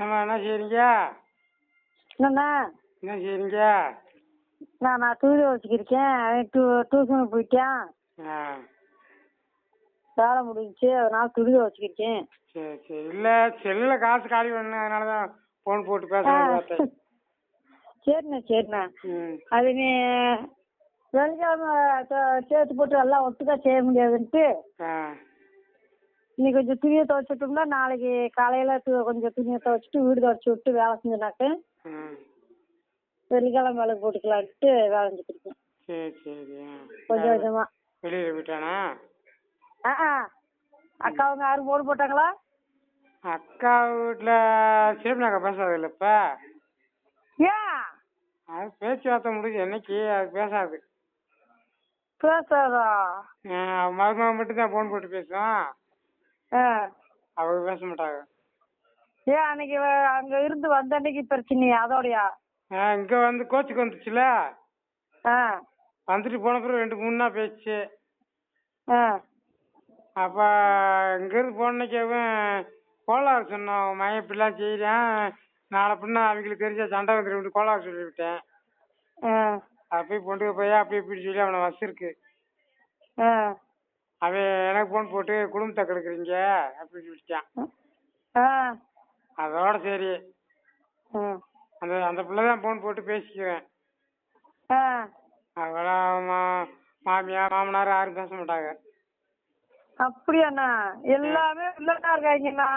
ஆமா, என்ன செய்றீங்க? என்னண்ணா என்ன செய்றீங்க? நான் துணி வச்சுக்கிருக்கேன். அவன் டியூஷனுக்கு போயிட்டான். ஆ, வேலை முடிஞ்சிச்சு, அதனால துணி வச்சுக்கிருக்கேன். சரி சரி. இல்ல செல்லுல காசு காலி பண்ணு, அதனாலதான் போன் போட்டு பேசணும்னு பார்த்தேன். சரிண்ணா. ம். அது நீ வெள்ளிக்கிழமை சேர்த்து போட்டு எல்லாம் ஒட்டுக்கா செய்ய முடியாதுன்ட்டு ஆ, இன்னைக்கு கொஞ்சம் துணியை துவைச்சிட்டோம்னா நாளைக்கு காலையில கொஞ்சம் துணியை துவைச்சிட்டு வீடு துவைச்சி விட்டு வேலை செஞ்சனாக்க ம். வெள்ளிக்கிழமை வேலை போட்டுக்கலான்ட்டு வேலை செஞ்சுக்கிருக்கேன். சரி சரி. கொஞ்சம் கொஞ்சமா. வெளியில போயிட்டானா? அக்காவுங்க யாரும் போடு போட்டாங்களா? அக்கா வீட்டுல சிவனாக்கா பேசாது இல்ல இப்ப. ஏன் அது பேச்சுவார்த்தை முடிஞ்சு என்னைக்கு அது பேசாது. பேசாதா? மருமகன் மட்டும் தான் போன் போட்டு பேசும். அவங்க பேச மாட்டாங்க. ஏன் அன்னைக்கு அங்க இருந்து வந்த அன்னைக்கு பிரச்சனையா அதோடயா? இங்க வந்து கோச்சுக்கு வந்துச்சுல, வந்துட்டு போன பிறகு 2-3 நாள் பேச்சு. அப்ப இங்க இருந்து போனக்கையும் கோளாறு சொன்னோம், மயம் இப்படிலாம் செய்யறேன், நாளை பின்ன அவங்களுக்கு தெரிஞ்ச சண்டை வந்துட்டு கோளாறு சொல்லிவிட்டேன். போய் பொண்ணுக்கு போய் அப்படி இப்படி சொல்லி அவனை வசிருக்கு. அவன் எனக்கு போன் போட்டு குடும்பத்தை கெடுக்குறீங்க அப்படின்னு சொல்லிட்டான். அதோட சரி, அந்த அந்த பிள்ளைதான் போன் போட்டு பேசிக்கிறேன். அவெல்லாம் மாமியா மாமனார் யாரும் பேச மாட்டாங்க. அப்படியாண்ணா? எல்லாமே இல்லைன்னா இருக்காங்கண்ணா.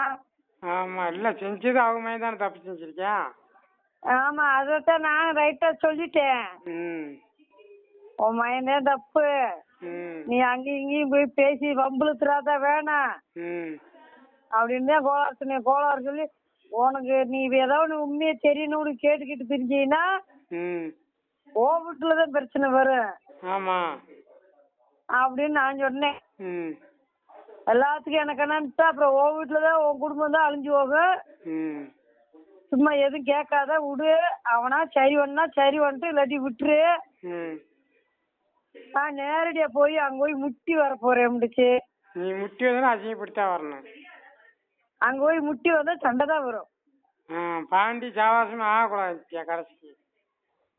ஆமா, இல்ல செஞ்சது அவங்க மையம் தானே தப்பு செஞ்சிருக்கேன். ஆமா, அதைத்தான் நான் ரைட்டா சொல்லிட்டேன். உன் மையனே தப்பு, நீ அங்கேயும் இங்கேயும் போய் பேசி வம்புழுத்துறாத வேணாம் அப்படின்னு தான் கோளாறு சொல்லி உனக்கு நீ ஏதாவது உண்மையை தெரியணும்னு கேட்டுக்கிட்டு தெரிஞ்சீங்கன்னா ஓ வீட்டுலதான் பிரச்சனை வரும். ஆமா அப்படின்னு நான் சொன்னேன். எல்லாத்துக்கும் எனக்கு என்னன்ட்டு அப்புறம் ஓ வீட்டுலதான் உன் குடும்பம் தான் அழிஞ்சு போகும். சும்மா எதுவும் கேட்காத விடு, அவனா சரி பண்ணா சரி வந்துட்டு இல்லாட்டி விட்டுரு. நான் நேரடியா போய் அங்க போய் முட்டி வர போறேன். நீ முட்டி வந்தா அசிங்கப்படுத்தா வரணும். அங்க போய் முட்டி வந்தா சண்டை தான் வரும். பாண்டி சாவாசமே ஆகக்கூடாது கடைசிக்கு.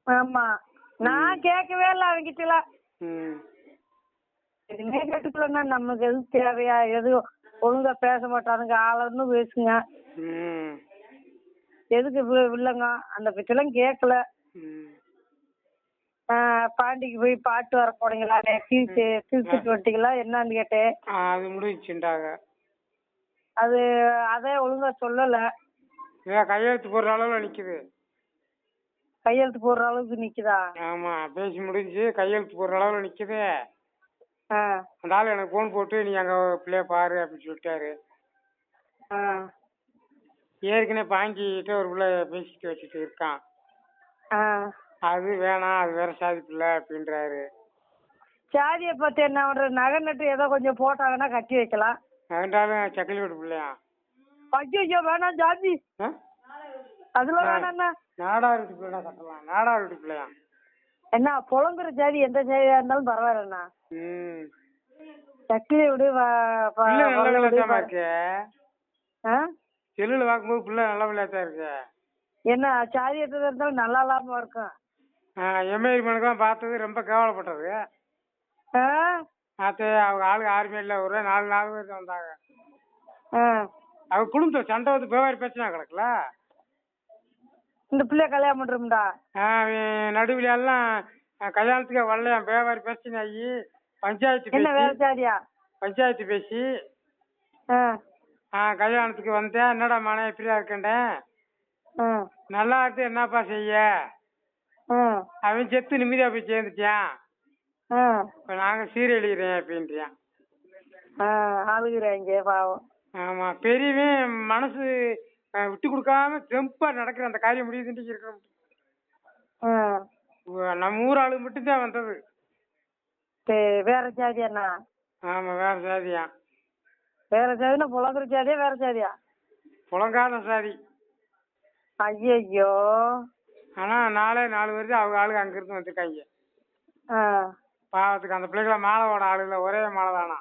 ஆமா, நான் கேட்கவே இல்லை அவங்கிட்ட. எதுவுமே கேட்டுக்கலன்னா நமக்கு எது தேவையா? எது ஒழுங்கா பேச மாட்டானுங்க, ஆளுன்னு பேசுங்க. எதுக்கு இல்லைங்க அந்த பற்றிலாம் கேட்கல. பாண்டிக்கு போய் பாட்டு வர போனீங்களா? தீர்த்துட்டு வந்துட்டீங்களா என்னன்னு கேட்டேன். அது முடிச்சுட்டாங்க. அது அதே ஒழுங்கா சொல்லல. கையெழுத்து போடுற அளவுல நிக்குது. கையெழுத்து போடுற அளவுக்கு நிக்குதா? ஆமா, பேசி முடிஞ்சு கையெழுத்து போடுற அளவுல நிக்குது. அந்த ஆளு எனக்கு போன் போட்டு நீ அங்க பிள்ளைய பாரு அப்படின்னு சொல்லிட்டாரு. ஏற்கனவே பாஞ்சிட்டு ஒரு பிள்ளை பேசிட்டு வச்சுட்டு இருக்கான். அது வேணாம், அது வேற சாதி பிள்ளை அப்படின்றாரு. சாதியை பத்தி என்ன பண்றது? நகை நட்டு ஏதோ கொஞ்சம் போட்டாங்கன்னா கட்டி வைக்கலாம். நகண்டாலும் சக்கிலி வீட்டு பிள்ளையா? ஐயோ வேணாம் ஜாதி, அதுல வேணாண்ணா. நாடார் வீட்டு பிள்ளை கட்டலாம். நாடார் வீட்டு பிள்ளையா? என்ன புலங்குற ஜாதி எந்த ஜாதியா இருந்தாலும் பரவாயில்லண்ணா. சக்கிலி விடு இருக்கு. செல்லுல பார்க்கும்போது பிள்ளை நல்ல பிள்ளையாத்தான் இருக்கு. என்ன சாதியத்தை இருந்தாலும் நல்லா இல்லாம இருக்கும். எம்ஏரி மனுக்கெல்லாம் பார்த்தது ரொம்ப கேவலப்பட்டது. அவங்க ஆளுங்க யாருமே இல்லை, ஒரு 4 பேர் தான் வந்தாங்க. அவங்க குடும்பத்தை சண்டை வந்து பேவாரி பிரச்சனை கிடக்கல. இந்த பிள்ளைய கல்யாணம் பண்றோம்டா நடுவில் எல்லாம் கல்யாணத்துக்கு வரலையா, பேவாரி பிரச்சனை ஆகி பஞ்சாயத்து பேசி கல்யாணத்துக்கு வந்தேன். என்னடா மன இப்படியா இருக்கேன், நல்லா இருக்கு என்னப்பா செய்ய, அவன் செத்து நிம்மதியா போய் சேர்ந்துட்டான். இப்ப நாங்க சீரழிகிறேன் அப்படின்றான். பாவம். ஆமா, பெரியவன் மனசு விட்டு கொடுக்காம தெம்பா நடக்கிற அந்த காரியம் முடியுதுன்னு இருக்கணும். நம்ம ஊர் ஆளு மட்டும்தான் வந்தது. வேற ஜாதியாண்ணா? ஆமா, வேற சாதியா. வேற ஜாதினா புலங்குற ஜாதியா வேற ஜாதியா? புலங்காத சாதி. ஐயோ, ஆனா 4 வருது அவங்க ஆளுங்க அங்க இருந்து வந்துருக்காங்க. பாவத்துக்கு அந்த பிள்ளைகளை மாலைவோட ஆளு இல்ல, ஒரே மாலை தானா.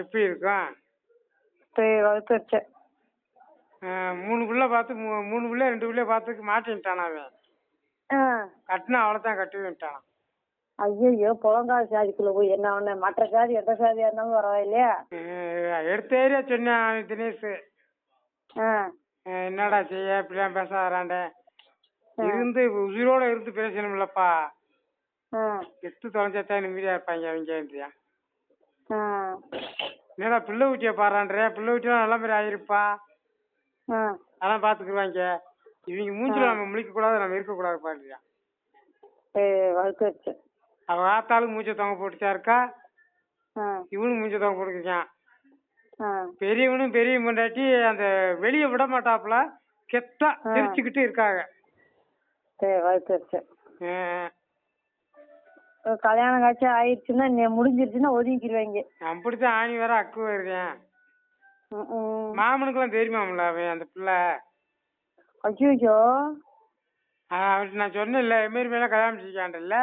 எப்படி இருக்கும்? 3 பிள்ளை பார்த்து 3 பிள்ளை 2 பிள்ளை பார்த்துக்கு மாட்டின்ட்டானா அவன். கட்டினா அவ்வளோதான் கட்டுவேன்ட்டான். ஐயோ புலங்கால சாதிக்குள்ள போய் என்ன ஒண்ணு மற்ற சாதி எந்த சாதியா இருந்தாலும் பரவாயில்லையா? எடுத்த ஏரியா சொன்னான் தினேஷ். என்னடா செய்ய இப்படிலாம் பேச வராண்ட இருந்து உயிரோட இருந்து பேசணும்லப்பா. எத்து தொலைஞ்சாத்தான் நிம்மதியா இருப்பாங்க அவங்கன்றியா. என்னடா பிள்ளை ஊட்டிய பாடுறான்றியா, பிள்ளை ஊட்டியா நல்ல மாதிரி ஆயிருப்பா, அதெல்லாம் பாத்துக்குவாங்க. இவங்க மூஞ்சில நம்ம முழிக்க கூடாது, நம்ம இருக்க கூடாது பாடுறியா. அவ ஆத்தாலும் மூஞ்ச தொங்க போட்டுச்சா இருக்கா, இவனும் மூஞ்ச தொங்க போட்டுக்கான். பெரியவனும் பெரிய முண்டாட்டி அந்த வெளிய விட மாட்டாப்புல, கெத்தா சிரிச்சுக்கிட்டு இருக்காங்க. கல்யாணம் காட்சி ஆயிடுச்சுன்னா முடிஞ்சிருச்சுன்னா ஒதுக்கிடுவாங்க. அப்படித்தான் ஆணி வேற அக்கு வருவேன். மாமனுக்கெல்லாம் தெரியுமாம்ல அவன் அந்த பிள்ளை. அச்சோ அவர்கிட்ட நான் சொன்னேன்ல எம்மாரி மேல கல்யாணிச்சிருக்கான்ல,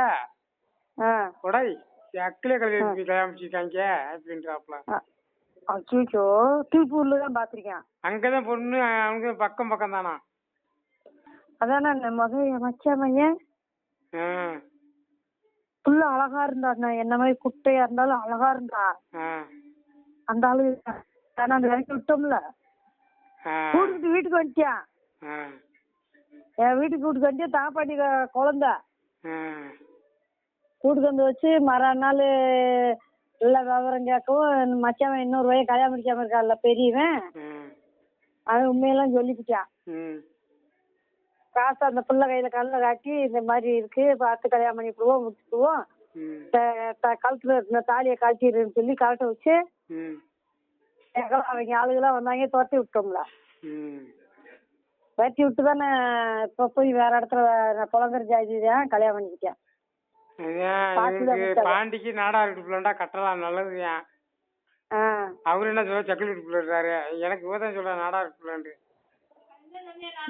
உடை அக்கிலே கல்யாணிச்சிருக்காங்க அப்படின்றாப்புல. அச்சோ திருப்பூர்ல தான் பாத்திருக்கேன். அங்கதான் பொண்ணு, அவங்க பக்கம் பக்கம் தானா. அதான மச்சான் பையன் புள்ள அழகா இருந்தா, என்ன மாதிரி குட்டையா இருந்தாலும் அழகா இருந்தா. அந்த ஆளு அந்த வேலைக்கு விட்டோம்ல, கூட்டிட்டு வீட்டுக்கு வந்துட்டான். என் வீட்டுக்கு கூட்டுக்கு வந்துட்டு தாப்பாட்டி குழந்தை கூட்டுக்கு வந்து வச்சு மறுநாள் எல்லா விவரம் கேட்கவும் மச்சான் இன்னொரு வய கல்யாணம் முடிக்காம இருக்கான்ல பெரியவன், அவன் உண்மையெல்லாம் சொல்லிக்கிட்டான். காசு அந்த பிள்ளை கையில கல்ல காட்டி இந்த மாதிரி இருக்கு பார்த்து கல்யாணம் பண்ணிவிடுவோம் முடிச்சுக்குவோம், கழுத்துல இந்த தாலியை கழட்டிடுன்னு சொல்லி கழட்ட வச்சு அவங்க ஆளுகெல்லாம் வந்தாங்க துரத்தி விட்டோம்ல. துரத்தி விட்டு தானே இப்ப போய் வேற இடத்துல குழந்தை ஜாதி தான் கல்யாணம் பண்ணிக்கிட்டேன். பாண்டிக்கு நாடா வீட்டுக்குள்ளா கட்டலாம் நல்லதுயா. அவரு என்ன சொல்ல சக்கல் வீட்டுக்குள்ள இருக்காரு, எனக்கு இவதான் சொல்ற நாடா வீட்டுக்குள்ளாண்டு.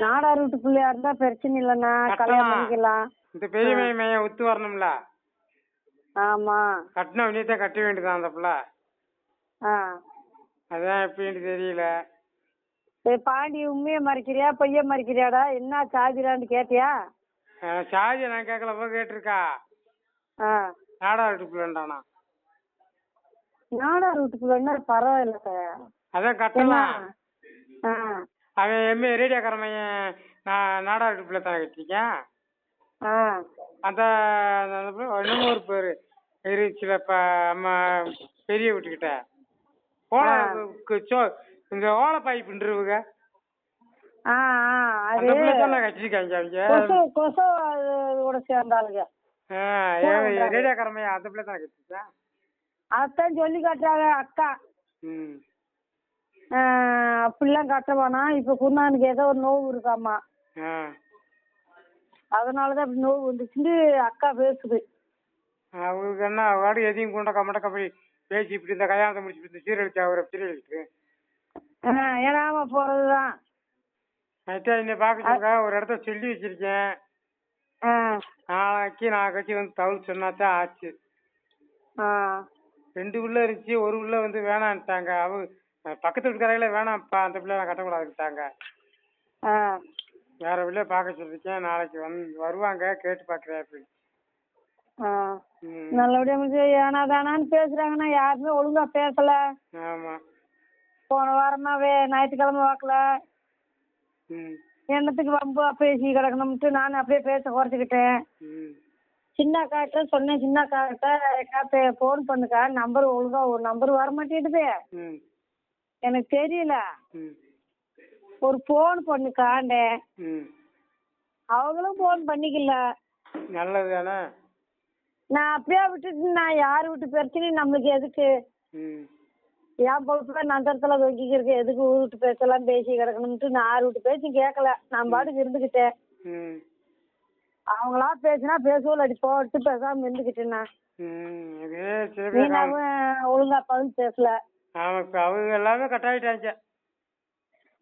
நாடார் வீட்டு பிள்ளையா இருந்தா பிரச்சனை இல்லைண்ணா, கல்யாணம் பண்ணிக்கலாம். இந்த பெரிய மையம் ஒத்து வரணும்ல. ஆமா கட்டின உடனே கட்ட வேண்டியதான் அந்த பிள்ளை. அதான் எப்படின்னு தெரியல. பாண்டி உண்மையை மறைக்கிறியா பொய்ய மறைக்கிறியாடா, என்ன சாதிரான்னு கேட்டியா? சாதியை நான் கேட்கலப்போ கேட்டிருக்கா. நாடார் வீட்டு பிள்ளைண்டானா. நாடார் வீட்டு பிள்ளைன்னா பரவாயில்ல சார், அதான் கட்டலாம். அவன் எம்ஏ ரேடியோக்காரமையன் நாடார் வீட்டு பிள்ளை தானே கட்டிருக்கேன். அந்த இன்னமும் ஒரு பேரு இருந்துச்சுல அம்மா பெரிய வீட்டுக்கிட்ட இந்த ஓலை பாய் பின்றுவுங்க, அந்த பிள்ளை தானே கட்டிருக்காங்க அவங்க சேர்ந்தாளுங்க. ரேடியோக்காரமையா அந்த பிள்ளை தானே கட்டிருக்கேன். அதான் சொல்லி காட்டுறாங்க அக்கா. அப்படிலாம் கட்டவானா, இப்ப குருநானுக்கு ஏதோ ஒரு நோவு இருக்காமா, அதனாலதான் அப்படி நோவு வந்துச்சுன்னு அக்கா பேசுது. அவங்களுக்கு என்ன வாடு எதையும் கொண்டக்கா மட்டக்கா போய் பேசி இப்படி இந்த கல்யாணத்தை முடிச்சு இந்த சீரழிச்சு அவரை சீரழிச்சு ஏனாம போறதுதான். இன்னும் பாக்க ஒரு இடத்த சொல்லி வச்சிருக்கேன். நாளைக்கு நான் கட்சி வந்து தகவல் சொன்னாதான் ஆச்சு. 2 உள்ள இருந்துச்சு, ஒரு உள்ள வந்து வேணான்ட்டாங்க. பக்கத்து வீட்டுக்காரையில வேணாம்ப்பா அந்த பிள்ளை நான் கட்டக்கூடாதுட்டாங்க. வேற பிள்ளைய பார்க்க சொல்லிருக்கேன், நாளைக்கு வருவாங்க கேட்டு பாக்குறேன் அப்படின்னு. நல்லபடியா முடிஞ்சு ஏனா தானான்னு பேசுறாங்கன்னா யாருமே ஒழுங்கா பேசல. ஆமா போன வாரமா ஞாயிற்றுக்கிழமை வாக்கல என்னத்துக்கு வம்பு பேசி கிடக்கணும்ட்டு நான் அப்படியே பேச குறைச்சிக்கிட்டேன். சின்ன காட்ட சொன்னேன், சின்ன காட்ட போன் பண்ணுக்கா, நம்பர் ஒழுங்கா ஒரு நம்பர் வர மாட்டேங்குது எனக்கு தெரியல, ஒரு போன் பண்ணுக்காண்டே. அவங்களும் போன் பண்ணிக்கல. நல்லது தானே. நான் அப்படியே விட்டுட்டு நான் யாரு விட்டு பிரச்சனையும் நம்மளுக்கு எதுக்கு, என் பொழுப்புல நந்தரத்துல வைக்கிறதுக்கு எதுக்கு ஊர் விட்டு பேசலாம் பேசி கிடக்கணும்ட்டு நான் யாரு விட்டு பேச்சும் கேட்கல, நான் பாட்டுக்கு இருந்துகிட்டேன். அவங்களா பேசினா பேசுவோம், அடி போட்டு பேசாம இருந்துகிட்டேன்னா ஒழுங்கா பதில் பேசல. அவங்க எல்லாமே கட்டாயிட்டாங்க.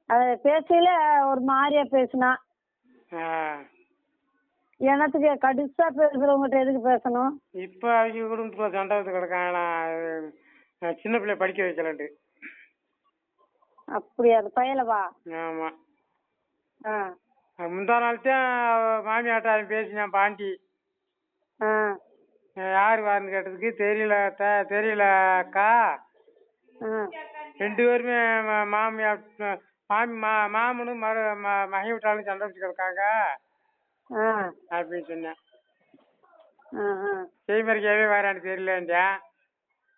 அது பேசல ஒரு மாதிரியா பேசினா எனத்துக்கு கடுசா பேசுறவங்ககிட்ட எதுக்கு பேசணும். இப்ப அவங்க குடும்பத்துல சண்டை வந்து கிடக்காங்க, சின்ன பிள்ளைய படிக்க வைக்கலன்ட்டு. அப்படியா அந்த பையலவா? ஆமா. ஆ முந்தா நாள் தான் மாமியாட்ட பேசினேன் பாண்டி. ஆ யார் வாருன்னு கேட்டதுக்கு தெரியல தெரியல அக்கா. ஆ 2 பேருமே மாமியார் மாமனும் மகன் விட்டாலும் சண்டை பிடிச்சு கிடக்காங்க ஆ அப்படின்னு சொன்னேன். ஆ செய்மறிக்காவே வரான்னு தெரியலன்றான்.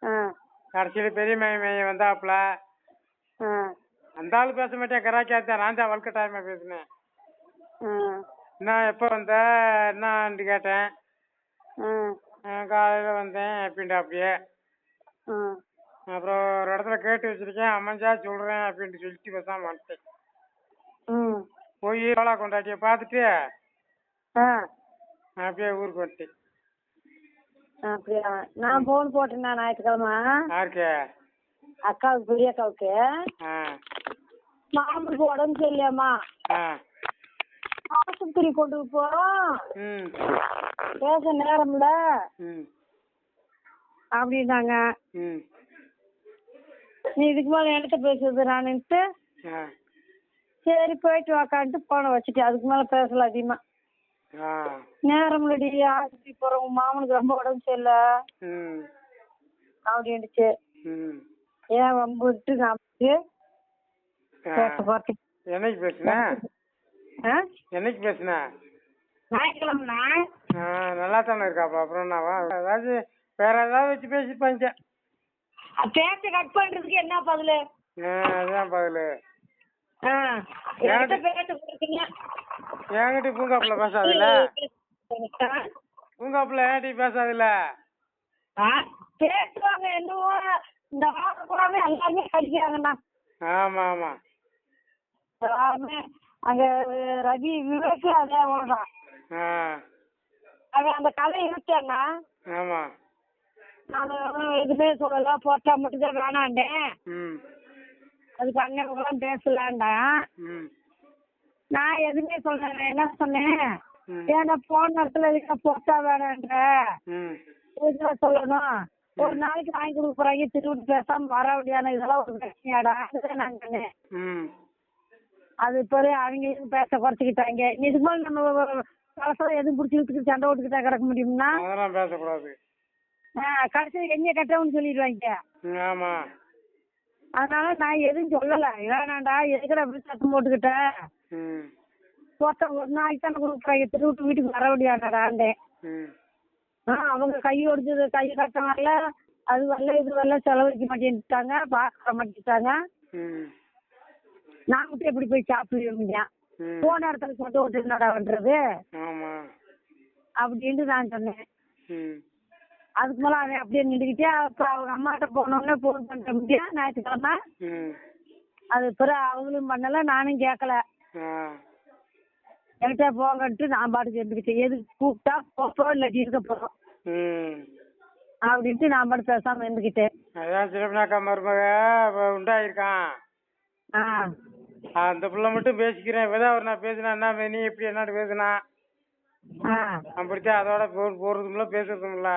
ஆ கடைசியில் பெரிய மையம் வந்தாப்புல. ஆ அந்த ஆள் பேச மாட்டேன், கராக்கியாத்தான். நான் தான் வழுக்க டைமா பேசினேன். ஆ நான் எப்போ வந்த என்னான்ட்டு கேட்டேன். காலையில் வந்தேன் அப்படின்ட்டு அப்படியே. அப்புறம் ஒரு இடத்துல கேட்டு வச்சிருக்கேன், அமைஞ்சா சொல்கிறேன் அப்படின்ட்டு சொல்லிட்டு பேசாமல் வந்துட்டேன். போய் சோழா கொண்டாட்டியை பார்த்துட்டு அப்படியே ஊருக்கு வந்துட்டேன். அப்படியா? நான் போன் போட்டேன்னா ஞாயிற்றுக்கிழமை. யாருக்கு? அக்காவுக்கு, பெரிய அக்காவுக்கு. மாமனுக்கு உடம்பு சரியில்லையாம்மா, ஆஸ்பத்திரி கொண்டு போறோம், பேச நேரம்ல அப்படின்னாங்க. நீ இதுக்கு மேலே என்கிட்ட பேசுறது நானுன்ட்டு சரி போயிட்டு வாக்கான்ட்டு போனை வச்சுட்டேன். அதுக்கு மேலே பேசல அதிகமா. நேரம் இல்லடி, ஆஸ்பத்திரி போறோம், மாமனுக்கு ரொம்ப உடம்பு சரியில்லை அப்படின்னுச்சு. ஏன் வம்புட்டு நான் என்னைக்கு பேசுன? என்னைக்கு பேசுன? ஞாயிற்றுக்கிழமை. நல்லா தானே இருக்காப்பா. அப்புறம் என்னவா? ஏதாச்சும் வேற ஏதாவது வச்சு பேசிப்பாங்க. பேச கட் பண்றதுக்கு என்ன பதிலு? அதுதான் பதிலு. என்கிட்ட பூங்காப்புல பேசாதுல்ல, பூங்காப்புல என்கிட்ட பேசாதுல்ல. பேசுவாங்க என்னவோ இந்த வாரம் பூராமே எல்லாருமே கடிக்கிறாங்கண்ணா. ஆமா ஆமா. அங்க ரவி விவேக்கு அதே ஓடுறான். அவன் அந்த கதை இருக்கேன்னா. ஆமா. நான் எதுவுமே சொல்லல, போட்டா மட்டும் தான் வேணாண்டேன். அதுக்கு அண்ணன் பேசலான்டான். நான் எதுவுமே சொல்றேன். என்ன சொன்னேன், ஏன்னா போன நேரத்துல போட்டா வேணான்ற சொல்லணும். ஒரு நாளைக்கு வாங்கி கொடுக்க போறாங்க, திருவிட்டு பேசாம வர முடியாது, இதெல்லாம் ஒரு பிரச்சனையாடா. அதுதான் நான் சொன்னேன். அது இப்போ அவங்க எதுவும் பேச குறைச்சிக்கிட்டாங்க. இதுக்கு மேலே நம்ம பழசம் எதுவும் பிடிச்சிக்கிட்டு சண்டை ஓட்டுக்கிட்டா கிடக்க முடியும்னா பேசக்கூடாது. கடைசி எங்க கட்டவன்னு சொல்லிடுவாங்க. ஆமா. அதனால நான் எதுவும் சொல்லல. வேணாண்டா, எதுக்கட அப்படி சத்தம் போட்டுக்கிட்டேன். ஒரு நாளைக்கு தானே கொடுக்குறாங்க, திருவிட்டு வீட்டுக்கு வர முடியாதாண்டேன். அவங்க கை ஒடிச்சது, கை கட்டம் வரல, அது வரல, இது வரல, செலவழிக்க மாட்டேன்ட்டாங்க, பார்க்க மாட்டேன்ட்டாங்க. நான் மட்டும் எப்படி போய் சாப்பிடுவீங்க? போன இடத்துல சொந்த ஓட்டு என்னடா பண்றது அப்படின்ட்டு நான் சொன்னேன். அதுக்கு மேல அவன் அப்படியே நின்றுக்கிட்டே. அப்புறம் அவங்க அம்மாட்ட போனோடனே போன் பண்ண முடியாது ஞாயிற்றுக்கிழமை. அது பிறகு அவங்களும் பண்ணல, நானும் கேட்கல. என்கிட்ட போங்கன்ட்டு நான் பாட்டுக்கு இருந்துக்கிட்டேன். எதுக்கு கூப்பிட்டா போப்போம், இல்லாட்டி இருக்க போறோம் அப்படின்ட்டு நான் பாட்டு பேசாம இருந்துக்கிட்டேன். அதான் சிறப்புனாக்கா மருமக உண்டாயிருக்கான். அந்த பிள்ளை மட்டும் பேசிக்கிறேன். இப்பதான் அவர் நான் பேசினா என்ன நீ எப்படி என்ன பேசுனா அப்படித்தான். அதோட போறதுமில்ல பேசுறதுமில்ல.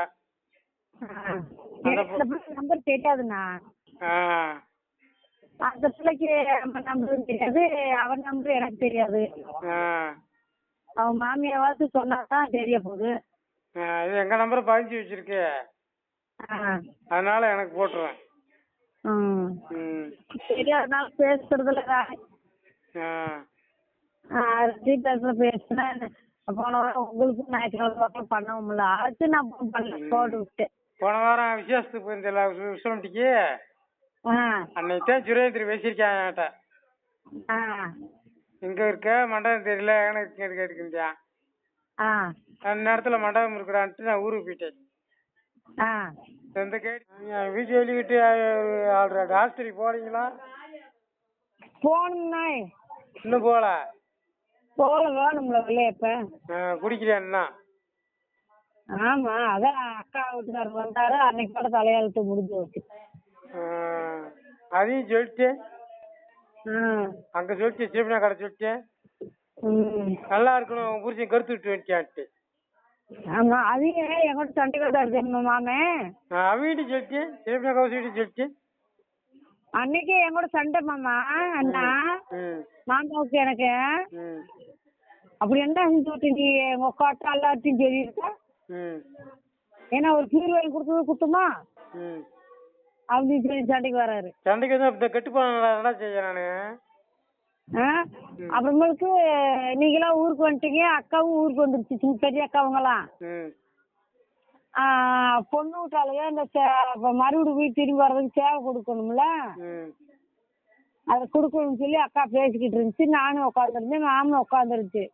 நம்பர் தெரியாதுண்ணா. அந்த பிள்ளைக்கு நம்பரும் தெரியாது, அவன் நம்பரும் எனக்கு தெரியாது. அவன் மாமியாவது சொன்னாதான் தெரிய போகுது. இது எங்க நம்பரை பதிஞ்சு வச்சிருக்கு, அதனால எனக்கு போட்டுருவேன். தெரியாதனால பேசுறதுல பேசுனேன். போன வாரம் உங்களுக்கு ஞாயிற்றுக்கிழமை பண்ணவும்ல, அதுக்கு நான் பண்ணல, போட்டு விட்டேன். போன வாரம் விசேஷத்துக்கு போயிருந்தல விஸ்வமட்டிக்கு, அன்னைக்குதான் சுரேந்திரி பேசியிருக்கேன் என்கிட்ட. எங்க இருக்க மண்டபம் தெரியல, எனக்கு கேட்டுக்கிட்டியா? அந்த நேரத்துல மண்டபம் இருக்கிறான்ட்டு நான் ஊருக்கு போயிட்டேன். வீட்டு வெளிக்கிட்டு ஆல்ரெடி ஆஸ்பத்திரி போறீங்களா? போகணும்ண்ணா. இன்னும் போகல? வேணும்ல இப்ப குடிக்கிறேன்னா? ஆமா, அதான் அக்கா வீட்டுக்காரர் வந்தாரு, அன்னைக்கு கூட தலையாளத்து முடிஞ்சு வச்சு. அதையும் சொல்லிட்டேன். அங்க சொல்லிட்டேன், சீமனா கடை சொல்லிட்டேன். நல்லா இருக்கணும் புரிச்சு கருத்து விட்டு வந்துட்டான்ட்டு. ஆமா, அதையும் என்கிட்ட சண்டை கட்டாரு மாமே. அவங்கிட்ட சொல்லிட்டேன், சீமனா கவுசி சொல்லிட்டேன். அன்னைக்கே என் கூட சண்டை மாமா அண்ணா மாமாவுக்கு எனக்கு. அப்படி என்ன செஞ்சு விட்டு நீ எங்க உட்காட்டா எல்லாத்தையும் சொல்லியிருக்க. ஏன்னா ஒரு சீர் வாங்கி கொடுத்தது குட்டுமா அப்படின்னு சொல்லி சண்டைக்கு வராரு. சண்டைக்கு வந்து கெட்டு போனா செய்ய நானு. அப்புறமேலுக்கு நீங்களாம் ஊருக்கு வந்துட்டீங்க, அக்காவும் ஊருக்கு வந்துருச்சு, சின்ன பெரிய அக்காவங்கலாம். பொண்ணு விட்டாளுங்க இந்த மறுபடியும் வீட்டு திரும்பி வர்றதுக்கு சேவை கொடுக்கணும்ல, அதை கொடுக்கணும்னு சொல்லி அக்கா பேசிக்கிட்டு இருந்துச்சு. நானும் உட்காந்துருந்தேன், மாமனும் உட்காந்துருச்சு.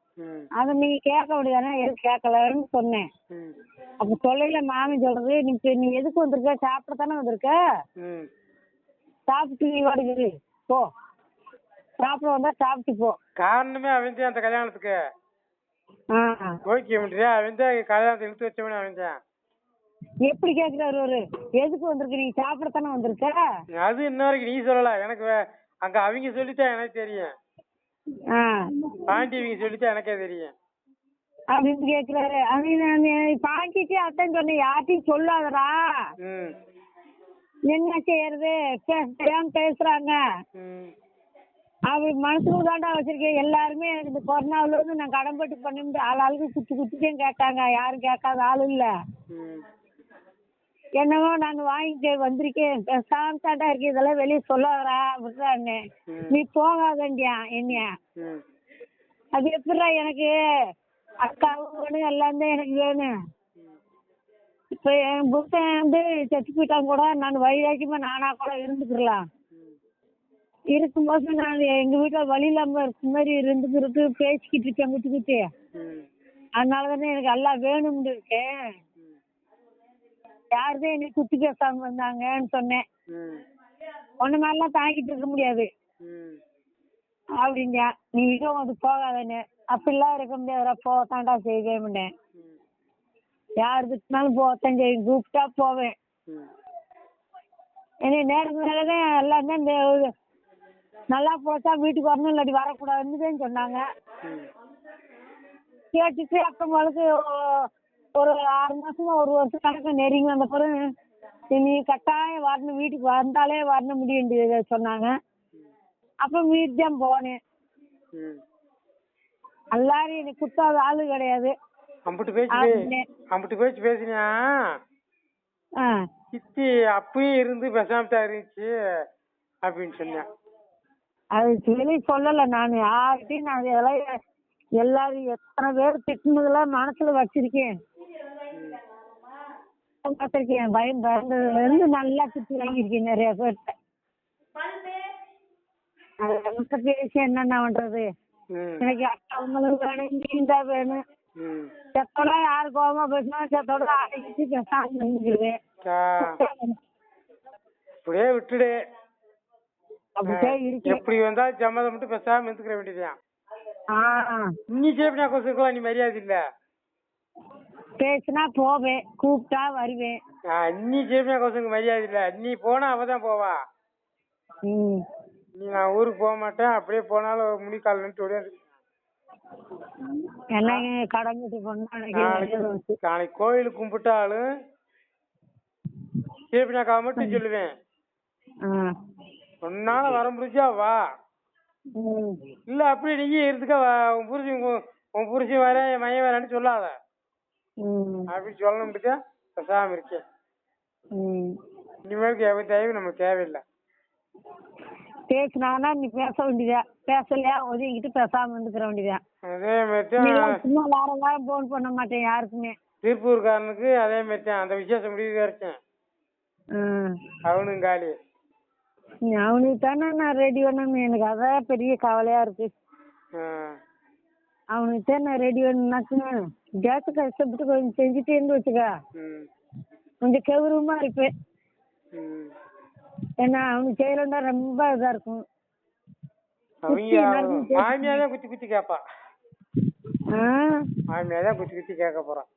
அதை நீங்க கேட்க முடியாதுன்னா எதுவும் கேட்கலன்னு சொன்னேன். அப்ப சொல்லையில மாமி சொல்றது, நீ எதுக்கு வந்திருக்க, சாப்பிட தானே வந்திருக்க, சாப்பிட்டு நீ வாடுகிறது போ, சாப்பிட வந்தா சாப்பிட்டு போ. காரணமே அவன் அந்த கல்யாணத்துக்கு ஓகே முடியா, அவன் கல்யாணத்தை இழுத்து வச்சவனே அவன். எப்படி கேக்குறாரு அவரு, எதுக்கு வந்திருக்க, நீ சாப்பிட தானே வந்திருக்க. அது இன்ன வரைக்கும் நீ சொல்லல, எனக்கு அங்க அவங்க சொல்லித்தான் எனக்கு தெரியும். பாண்டி அவங்க சொல்லித்தான் எனக்கே தெரியும் அப்படின்னு கேக்குறாரு. பாண்டிக்கு அத்தான் சொன்னேன், யார்ட்டையும் சொல்லாதடா, என்ன செய்யறது, பேசுறாங்க. அவ மனசுக்கு தாண்டா வச்சிருக்கேன். எல்லாருமே எனக்கு இந்த கொரோனாவில இருந்து நான் கடன்பட்டு பண்ணிட்டு ஆளுக்கு குத்திட்டேன்னு கேட்டாங்க. யாரும் கேட்காத ஆளு இல்ல. என்னவோ நான் வாங்கிட்டு வந்திருக்கேன், சாந்தாண்டா இருக்கேன், இதெல்லாம் வெளியே சொல்லாதரா விட்டுறான்னு. நீ போகாதண்டியா என்னைய. அது எப்படிடா, எனக்கு அக்காவும் வேணும், எல்லாம் தான் எனக்கு வேணும். இப்ப என் புத்தன் வந்து செத்து போயிட்டாங்க கூட, நான் வழியாக்கியமா நானா கூட இருந்துக்கிறலாம். இருக்கும்போது நான் எங்க வீட்டுல வழி இல்லாம இருக்க மாதிரி இருந்துக்கிட்டு பேசிக்கிட்டு இருக்கேன் குத்தி குத்தி. அதனாலதானே எனக்கு எல்லாம் வேணும்னு இருக்கேன். யாருதான் என்னை குத்தி பேசாம வந்தாங்கன்னு சொன்னேன். ஒண்ணு மாதிரிலாம் தாங்கிட்டு இருக்க முடியாது அப்படிங்க. நீ இதுவும் அது போகாதன்னு. அப்படிலாம் இருக்க முடியாதுடா, போகத்தாண்டா செய்வேன். யாருக்குனாலும் போகத்தான் செய்யும், கூப்பிட்டா போவேன். என்னை நேரத்துக்கு மேலதான் எல்லாம் தான் இந்த நல்லா போச்சா வீட்டுக்கு வரணும், இல்லாட்டி வரக்கூடாதுன்னு சொன்னாங்க. கேட்டுட்டு அக்கம்பளுக்கு ஒரு 6 மாசமா 1 வருஷம் கணக்கு நெருங்கி வந்த பிறகு நீ கட்டாயம் வரணும், வீட்டுக்கு வந்தாலே வரணும் முடியுது சொன்னாங்க. அப்ப வீட்டு தான் போனேன். எல்லாரும் எனக்கு குத்தாத ஆளு கிடையாது. அம்பிட்டு பேச்சு பேசினியா சித்தி அப்பயும் இருந்து பெசாமட்டா இருந்துச்சு அப்படின்னு சொன்னேன். அது வெளியே சொல்லல நான் யார்கிட்டையும். நான் இதெல்லாம் எல்லாரும் எத்தனை பேர் திட்டினதெல்லாம் மனசுல வச்சிருக்கேன். பார்த்திருக்கேன், பயம் பயந்ததுல இருந்து நல்லா திட்டு வாங்கியிருக்கேன் நிறைய பேர்கிட்ட. அதை பேசி என்னென்ன பண்றது, எனக்கு அவங்களுக்கு வேணும், மீன் தான் வேணும். செத்தோட யாரு கோபமா பேசினா செத்தோட ஆடிக்கிட்டு பேசாம இருந்துக்குவேன். அப்படியே விட்டுடு. அப்படியே எப்படி வந்தா சம்மதம் மட்டும் பேசாம இருந்துக்கிற வேண்டியதுதான். நீ சேப்பினா கொசுக்கலாம், நீ மரியாதை இல்ல. பேசினா போவேன், கூப்பிட்டா வருவேன். நீ சேப்பினா கொசுக்கு மரியாதை இல்ல. நீ போனா அவதான் போவா. நீ நான் ஊருக்கு போக மாட்டேன், அப்படியே போனாலும் முடிக்கால் நின்று நாளைக்கு கோயிலுக்கு கும்பிட்டாலும் சேப்பினாக்கா மட்டும் சொல்லுவேன். உன்னால வர முடிஞ்சா வா, இல்ல அப்படி நீங்க இருந்துக்க. உன் புருஷன் வர, என் மையம் வரேன்னு சொல்லாத அப்படின்னு சொல்லணும்னுக்கா பேசாம இருக்கேன். இனிமேலுக்கு எவ்வளவு தேவை நமக்கு தேவையில்லை. பேசினாங்கன்னா நீ பேச வேண்டியதா, பேசலையா ஒதுங்கிட்டு பேசாம இருந்துக்கிற வேண்டியதா. அதே மாதிரி சும்மா வாரம் வாரம் போன் பண்ண மாட்டேன் யாருக்குமே. திருப்பூர்காரனுக்கு அதே மாதிரி தான், அந்த விசேஷம் முடிவு இருக்கேன். அவனும் காலி. அவனுக்கு தானே நான் ரெடி பண்ணணும், எனக்கு அதான் பெரிய கவலையா இருக்கு. அவனுக்கு தான் நான் ரெடி பண்ணாக்குன்னு கேஸ கஷ்டப்பட்டு கொஞ்சம் செஞ்சுட்டு இருந்து வச்சுக்கா, கொஞ்சம் கௌரவமா இருப்பேன். ஏன்னா அவனுக்கு செய்யலன்னா ரொம்ப இதா இருக்கும். மாமியாதான் குத்தி குத்தி கேப்பா. மாமியாதான் குத்தி குத்தி கேட்க போறான்.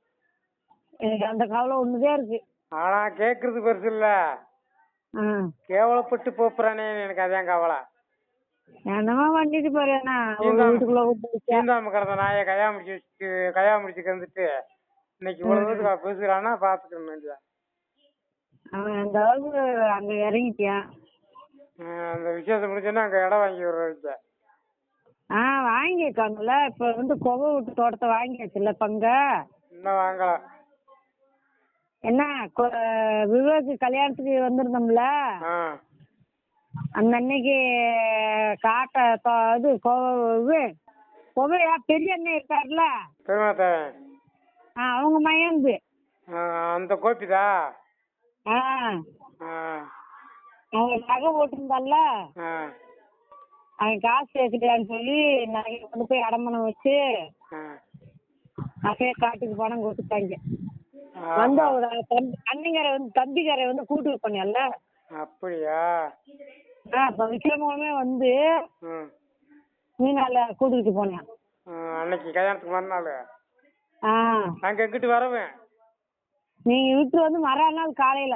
எனக்கு அந்த கவலை ஒண்ணுதான் இருக்கு. ஆனா கேக்குறது பெருசு இல்ல, கேவலப்பட்டு போறானே எனக்கு அதான் கவலை. என்னமா பண்ணிட்டு போறேன்னா சீந்தாம கிடந்த நாய கையா முடிச்சு கிடந்துட்டு இன்னைக்கு இவ்வளவு பேசுறானா பாத்துக்கணும். அவன் அந்த அளவுக்கு அங்க இறங்கிட்டியான். அந்த விசேஷம் முடிஞ்சோன்னா அங்கே இடம் வாங்கி விடுறீங்க. வாங்கியிருக்காங்கல்ல. இப்போ வந்து கொவை விட்டு தோட்டத்தை வாங்கியாச்சுல்ல பங்க. இன்னும் வாங்கல. என்ன விவேக்கு கல்யாணத்துக்கு வந்திருந்தோம்ல, அந்த அன்னைக்கு இது கொவையா பெரிய அண்ணன் இருக்காருல்ல, அவங்க மயந்து அந்த கோபிதா அவங்க நகை போட்டிருந்தால, அவன் காசு கேட்குறான்னு சொல்லி நகை கொண்டு போய் அடமானம் வச்சு அப்படியே காட்டுக்கு பணம் கொடுத்துட்டாங்க. வந்து அவங்க அண்ணங்காரை வந்து தம்பிக்காரை வந்து கூட்டு பண்ணல. அப்படியா? இப்போ விக்ரமே வந்து மீனால கூட்டிகிட்டு போனேன் அன்னைக்கு கல்யாணத்துக்கு மறுநாள். நாங்கள் எங்கிட்டு வரவேன். நீங்க வீட்டு வந்து மறுநாள் காலையில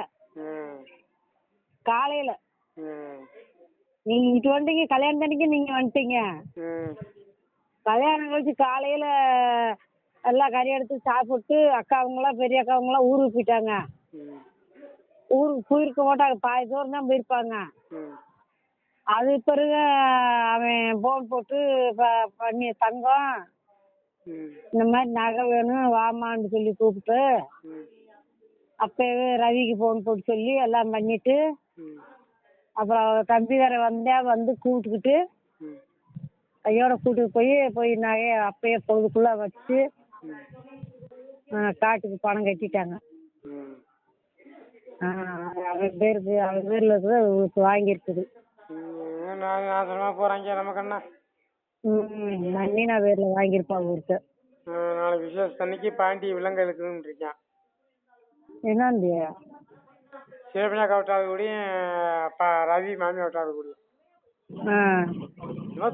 நீங்க இங்கிட்டு வந்துட்டீங்க. கல்யாணம் அன்னைக்கு நீங்க வந்துட்டீங்க. கல்யாணம் கழிச்சு காலையில எல்லாம் கறி எடுத்து சாப்பிட்டு அக்கா அவங்களாம் பெரிய அக்கா அவங்களாம் ஊருக்கு போயிட்டாங்க. ஊருக்கு போயிருக்க மாட்டாங்க, பாதி தூரம் தான் போயிருப்பாங்க. அது பிறகு அவன் போன் போட்டு பண்ணி தங்கம் இந்த மாதிரி நகை வேணும் வாமான்னு சொல்லி கூப்பிட்டு அப்பவே ரவிக்கு போன் போட்டு சொல்லி எல்லாம் பண்ணிட்டு அப்புறம் தம்பிக்கார வந்து கூப்பிட்டுக்கிட்டு கையோட கூட்டிட்டு போய் நகைய அப்பயே பொழுதுக்குள்ள வச்சு காட்டுக்கு பணம் கட்டிட்டாங்க. அவன் பேர்ல இருக்குது வாங்கியிருக்குது. மண்ணினா பேர்ல வாங்கியிருப்பாங்க ஊருக்கு. நாளைக்கு விசேஷத்தன்னைக்கு பாண்டி விலங்கு இருக்குன்னு இருக்கான். என்னந்து சிவபினா கவட்டாத கூடியும் ரவி மாமி கவட்டாத கூடியும்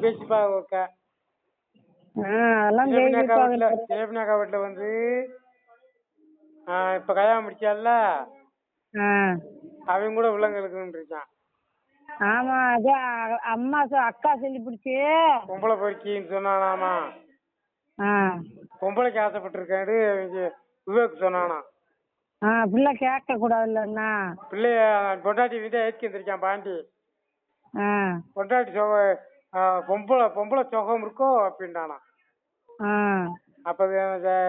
பேசிப்பா ஓகே. சிவபினா கவட்டில் வந்து இப்போ கல்யாணம் முடிச்சால அவங்க கூட விலங்கு இருக்குன்னு இருக்கான். ஆமா, அதான் அம்மா அக்கா சொல்லி பிடிச்சி பொம்பளை பொறுக்கின்னு சொன்னானாமா. பொம்பளைக்கு ஆசைப்பட்டிருக்காரு விவேக் சொன்னானா. பிள்ளை கேட்க கூடாதுல்லண்ணா. பிள்ளைய பொண்டாட்டி வீட்டை ஏற்றி வந்துருக்கான் பாண்டி. பொண்டாட்டி பொம்பளை சுகம் இருக்கோ அப்படின்ட்டானா. அப்ப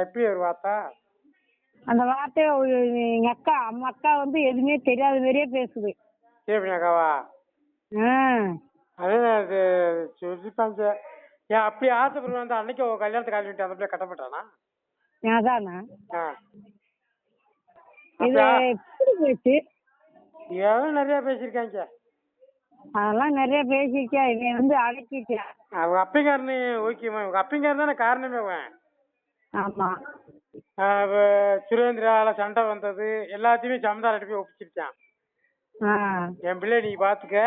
எப்படி ஒரு வார்த்தை? அந்த வார்த்தை எங்க அக்கா அக்கா வந்து எதுவுமே தெரியாத மாதிரியே பேசுது. சரி அக்காவா? அது சொல்லிப்பாங்க. ஏன் அப்படி ஆசைப்படுவேன் அந்த அன்னைக்கு கல்யாணத்துக்கு ஆகிட்டு அந்த பிள்ளை கட்டப்பட்டானா? அதானா நிறைய பேசிருக்காங்க. அதெல்லாம் நிறைய பேசிருக்கா. இவன் வந்து அடக்கிட்டா. அவங்க அப்பங்காரனு ஓகேமா. உங்க அப்பங்காரன் தானே காரணமே. ஆமா, சுரேந்திரால சண்டை வந்தது எல்லாத்தையுமே சமதாரிட்ட போய் ஒப்பிச்சிருக்கான். என் பிள்ளை நீ பாத்துக்க,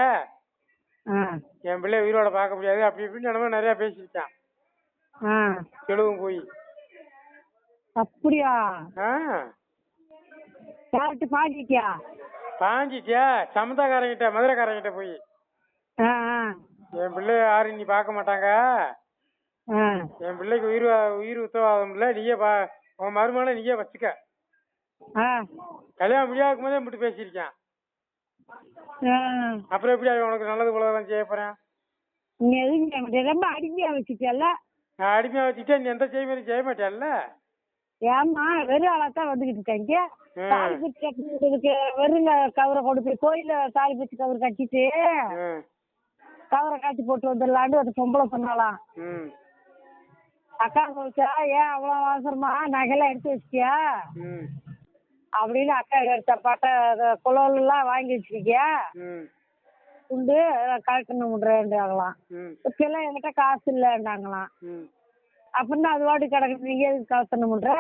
என் பிள்ளை உயிரோட பார்க்க முடியாது அப்படி இப்படின்னு நம்ம நிறைய பேசிருக்கான். தெலுங்கு போய் அப்படியா? பாஞ்சிட்டியா சமதாக்காரங்கிட்ட மதுரைக்காரங்கிட்ட போய் என் பிள்ளை யாரும் நீ பார்க்க மாட்டாங்க, என் பிள்ளைக்கு உயிர் உத்தரவாதம் இல்லை, நீயே உன் மருமகளை நீயே வச்சுக்க. கல்யாணம் முடியாதுக்கும் போதே மட்டும் பேசியிருக்கேன். அப்புறம் எப்படி உனக்கு நல்லது உலகம் செய்ய போறேன்? ரொம்ப அடிமையா வச்சுட்டல. நான் அடிமையா வச்சுட்டேன், நீ எந்த செய்ய மாட்டேன்ல. ஏமா வெறும் ஆளாத்தான் வந்துகிட்டு இருக்காங்க. தாலி பிச்சு கட்டுறதுக்கு வெறும் கவரை கொண்டு போய் கோயில தாலி பிச்சு கவர் கட்டிட்டு கவரை காட்சி போட்டு வந்துடலான்னு ஒரு பொம்பளை சொன்னாலாம். அக்கா சொல்லிச்சா, ஏன் அவ்வளவு அவசரமா நகையெல்லாம் எடுத்து வச்சிட்டியா அப்படின்னு. அக்கா எடுத்த பாட்ட குளோல் எல்லாம் வாங்கி வச்சிருக்கியா உண்டு கலெக்ஷன் முடுறாங்களாம். இப்பெல்லாம் என்கிட்ட காசு இல்லைன்னாங்களாம். அப்படின்னு அது வாட்டி கிடக்கு, நீங்க எதுக்கு கலெக்ஷன் முடுற?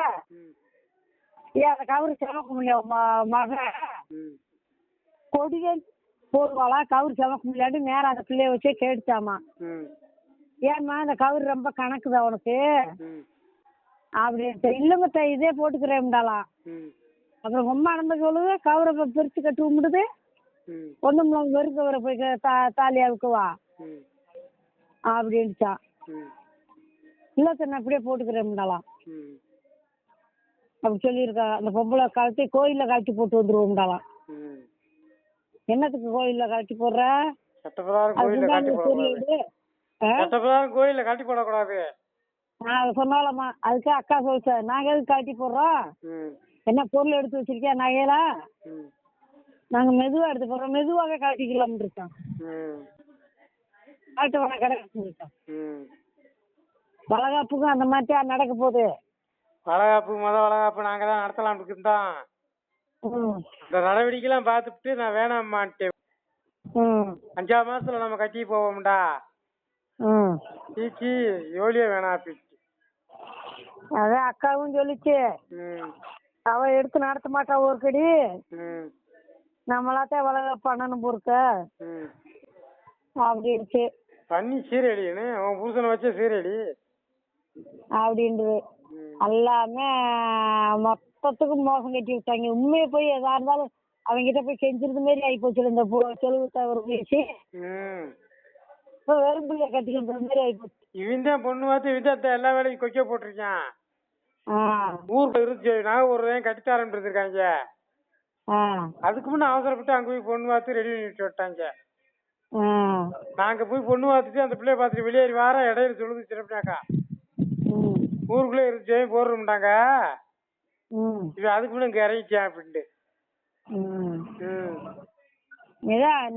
ஏன் அந்த கவுரு செவக்க முடியும் மக கொடிகள் போடுவாளா கவுரு செவக்க முடியாண்டு நேரம் அந்த பிள்ளைய வச்சே கேட்டுச்சாமா. ஏம்மா இந்த கவுரு ரொம்ப கணக்குதா உனக்கு அப்படின்னு. இல்லைங்க இதே போட்டுக்கிறேன்டாலாம். அப்புறம் ரொம்ப நடந்த சொல்லுது கவுரை பிரிச்சு கட்டி விடுது. ஒண்ணும் வெறும் கவரை போய் தாலியாவுக்குவா அப்படின்னுச்சான். இல்ல சார் அப்படியே போட்டுக்கிறேன்டாலாம் அப்படி சொல்லியிருக்கா. அந்த பொம்பளை கழட்டி கோயில்ல கழட்டி போட்டு வந்துருவோம்டாலாம். என்னத்துக்கு கோயில்ல கழட்டி போடுற? சட்டப்பிரகாரம் கோயில்ல காட்டி போடக்கூடாது. சட்டப்பிரகாரம் கோயில்ல காட்டி போடக்கூடாது. நான் அதை சொன்னாலம்மா அதுக்கு அக்கா சொல்லிச்சா நாங்க எதுக்கு காட்டி போடுறோம், என்ன பொருள் எடுத்து வச்சிருக்கியா நகையில, நாங்க மெதுவா எடுத்து போடுறோம், மெதுவாக காட்டிக்கலாம் இருக்கோம். காட்டு வர கிடைக்க வளகாப்புக்கும் அந்த மாதிரி நடக்க போகுது. வளகாப்பு வளகாப்பு நாங்க தான் நடத்தலாம் இருக்குதான். இந்த நடவடிக்கைலாம் பார்த்துட்டு நான் வேணாம்மான்ட்டேன். 5ஆம் மாசத்துல நம்ம கட்டி போவோம்டா. சீச்சி எவ்வளோ வேணாம் அப்படி. அதான் அக்காவும் சொல்லிச்சு அவ எடுத்து நடத்த மாட்டா ஒரு கடி, நம்மளாத்தான் வளகாப்பு பண்ணணும் பொறுக்க அப்படின்ட்டு. பண்ணி சீரடின்னு உன் புருஷனை வச்ச சீரடி அப்படின்றது எல்லாமே மொத்தத்துக்கும் மோசம் கட்டி விட்டாங்க. உண்மையை போய் எதா இருந்தாலும் அவங்கிட்ட போய் செஞ்சிருந்த மாதிரி ஆகி போச்சு. இந்த செலவு தவறு பேசி இப்போ வெறும் பிள்ளைய கட்டிக்கிற மாதிரி ஆகி போச்சு. இவன் தான் பொண்ணு பார்த்து இவன் எல்லா வேலையும் கொக்க போட்டிருக்கான். ஊருக்கு இருந்துச்சு நான் ஒரு கட்டித்த ஆரம்பிச்சிருக்காங்க. அதுக்கு முன்ன அவசரப்பட்டு அங்க போய் பொண்ணு பார்த்து ரெடி பண்ணிட்டு விட்டாங்க. நாங்க போய் பொண்ணு பார்த்துட்டு அந்த பிள்ளைய பார்த்துட்டு வெளியேறி வார இடையில சொல்லுது சிறப்புனாக்கா ஊருக்குள்ளே இருந்துச்சு போடுறோம்டாங்க. இவன் அதுக்கு முன்ன இங்க இறங்கிச்சான் அப்படின்ட்டு.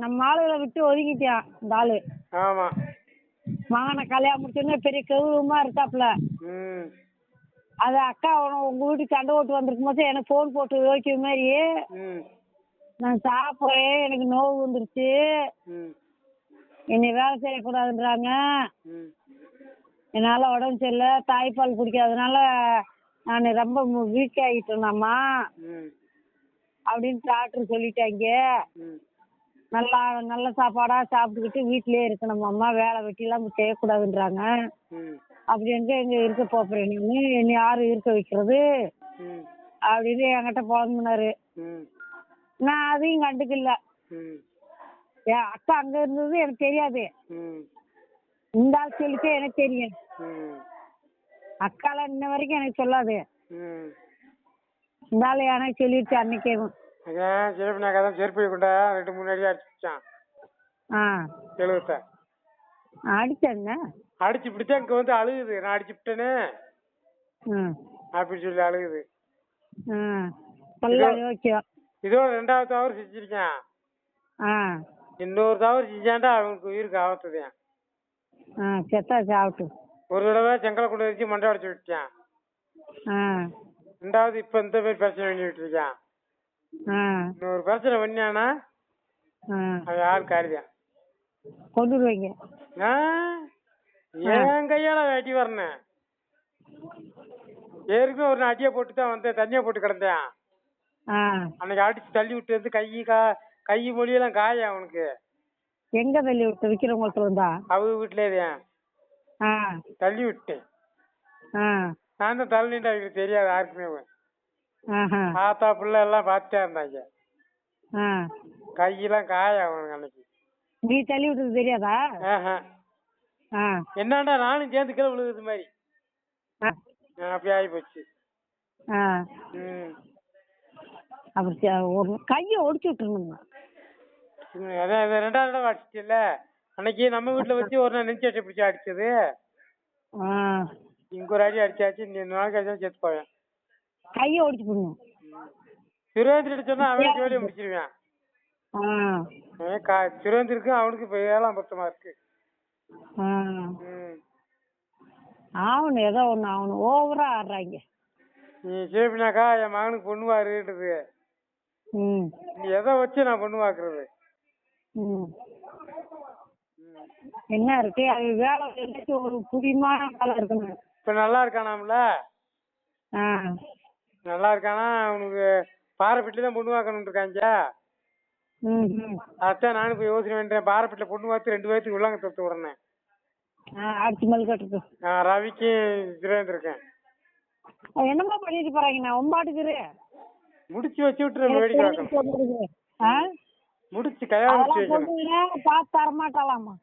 நம்ம ஆளுகளை விட்டு ஒதுங்கிட்டான் இந்த ஆளு. ஆமா மகனை கல்யாணம் முடிச்சோடனே பெரிய கௌரவமா இருக்காப்ல. அது அக்கா உங்க வீட்டுக்கு சண்டை ஓட்டு வந்திருக்கும் போது எனக்கு போன் போட்டு யோசிக்கிற மாதிரி நான் சாப்பிட்றேன் எனக்கு நோவு வந்துருச்சு என்னை வேலை செய்யக்கூடாதுன்றாங்க, என்னால உடம்பு சரியில்லை, தாய்ப்பால் குடிக்காதனால நான் ரொம்ப வீக் ஆகிட்டேனாம்மா அப்படின்னு டாக்டர் சொல்லிட்டாங்க. நல்லா நல்ல சாப்பாடா சாப்பிட்டுக்கிட்டு வீட்டிலேயே இருக்கணுமாம்மா, வேலை வெட்டிலாம் செய்யக்கூடாதுன்றாங்க. அப்படி எங்க இருக்க போறேன் நீ, என்னை யாரு இருக்க வைக்கிறது அப்படின்னு என்கிட்ட புலம்புனாரு. நான் அதையும் கண்டுக்கல. என் அக்கா அங்க இருந்தது எனக்கு தெரியாது, இந்த ஆள் சொல்லிட்டு எனக்கு தெரியும். அக்கால இன்ன வரைக்கும் எனக்கு சொல்லாது, இந்த ஆள் எனக்கு சொல்லிடுச்சு அன்னைக்கே. செருப்பு கொண்டா 2-3 அடி அடிச்சுச்சான். அடிச்சேங்க அடிச்சு பிடிச்சா இங்க வந்து அழுகுது, நான் அடிச்சு விட்டேன்னு அப்படி சொல்லி அழுகுது. இதோட 2வது தவறு செஞ்சிருக்கேன். இன்னொரு தவறு செஞ்சாண்டா அவனுக்கு உயிருக்கு ஆபத்துதான். ஒரு தடவை செங்கலை கொண்டு வச்சு மண்டை அடிச்சு விட்டான். 2வது இப்ப இந்த மாதிரி பிரச்சனை பண்ணி விட்டு இருக்கான். இன்னொரு பிரச்சனை பண்ணியானா அவன் யாரு காரிதான் கொண்டுருவீங்க. என் கையால வெட்டி வரணும். ஏற்கனவே ஒரு அடியை போட்டு தான் வந்தேன், தண்ணியை போட்டு கிடந்தேன். அன்னைக்கு அடிச்சு தள்ளி விட்டு வந்து கை மொழியெல்லாம் காய அவனுக்கு. எங்க தள்ளி விட்டு விக்கிறவங்கள்ட்ட வந்தா? அவங்க வீட்டுலதான் தள்ளி விட்டேன். நான் தான் தள்ளிட்டு அவங்களுக்கு தெரியாது யாருக்குமே. ஆத்தா பிள்ளை எல்லாம் பார்த்துட்டே இருந்தாங்க. கையெல்லாம் காய அவனுக்கு அன்னைக்கு. நீ தள்ளி விட்டது தெரியாதா? என்னடா நானும் சேர்ந்து கீழே விழுகுது மாதிரி அப்படி ஆகி போச்சு. அப்படி ஒரு கையை ஒடிச்சு விட்டுருணுங்க. அதான் 2வது தடவை அடிச்சுல அன்னைக்கு நம்ம வீட்டுல வச்சு ஒரு நாள் நெஞ்சு பிடிச்சி அடிச்சது. இங்க ஒரு அடி அடிச்சாச்சு. நீ 2 நாளைக்கு அடிச்சா செத்து போவேன். கையை ஒடிச்சு போடணும். சுரேந்திர அடிச்சோன்னா அவனுக்கு வேலையை முடிச்சிருவேன். சுரேந்திருக்கு அவனுக்கு இப்ப 7ஆம் பட்சமா இருக்கு. ஆவணும் ஏதோ ஒண்ணு ஆகணும், ஓவரா ஆடுறாங்க. நீ சேப்பினாக்கா என் மகனுக்கு பொண்ணு வாருன்றது. நீ எதை வச்சு நான் பொண்ணு வாக்குறது? என்ன இருக்கு அது வேலை ஒரு புதியமான வேலை இருக்கணும். இப்ப நல்லா இருக்கானாம்ல? நல்லா இருக்கானா? அவனுக்கு பாறைப்பட்டில தான் பொண்ணு வாக்கணும் இருக்காங்க. அதான் நானும் இப்ப யோசனை பண்றேன். பாறைப்பட்டில பொண்ணு பார்த்து 2 பேர்த்துக்கு உள்ளாங்க தொட்டு விடுறேன். ரவிக்கு இருக்கேன். என்னமா பண்ணிட்டு போறாங்க? நான் ஒம்பாட்டுக்கு முடிச்சு வச்சு விட்டுறேன். வேடிக்கை முடிச்சு கல்யாணம் முடிச்சு வைக்கணும். பார்த்து தரமாட்டாலாமா?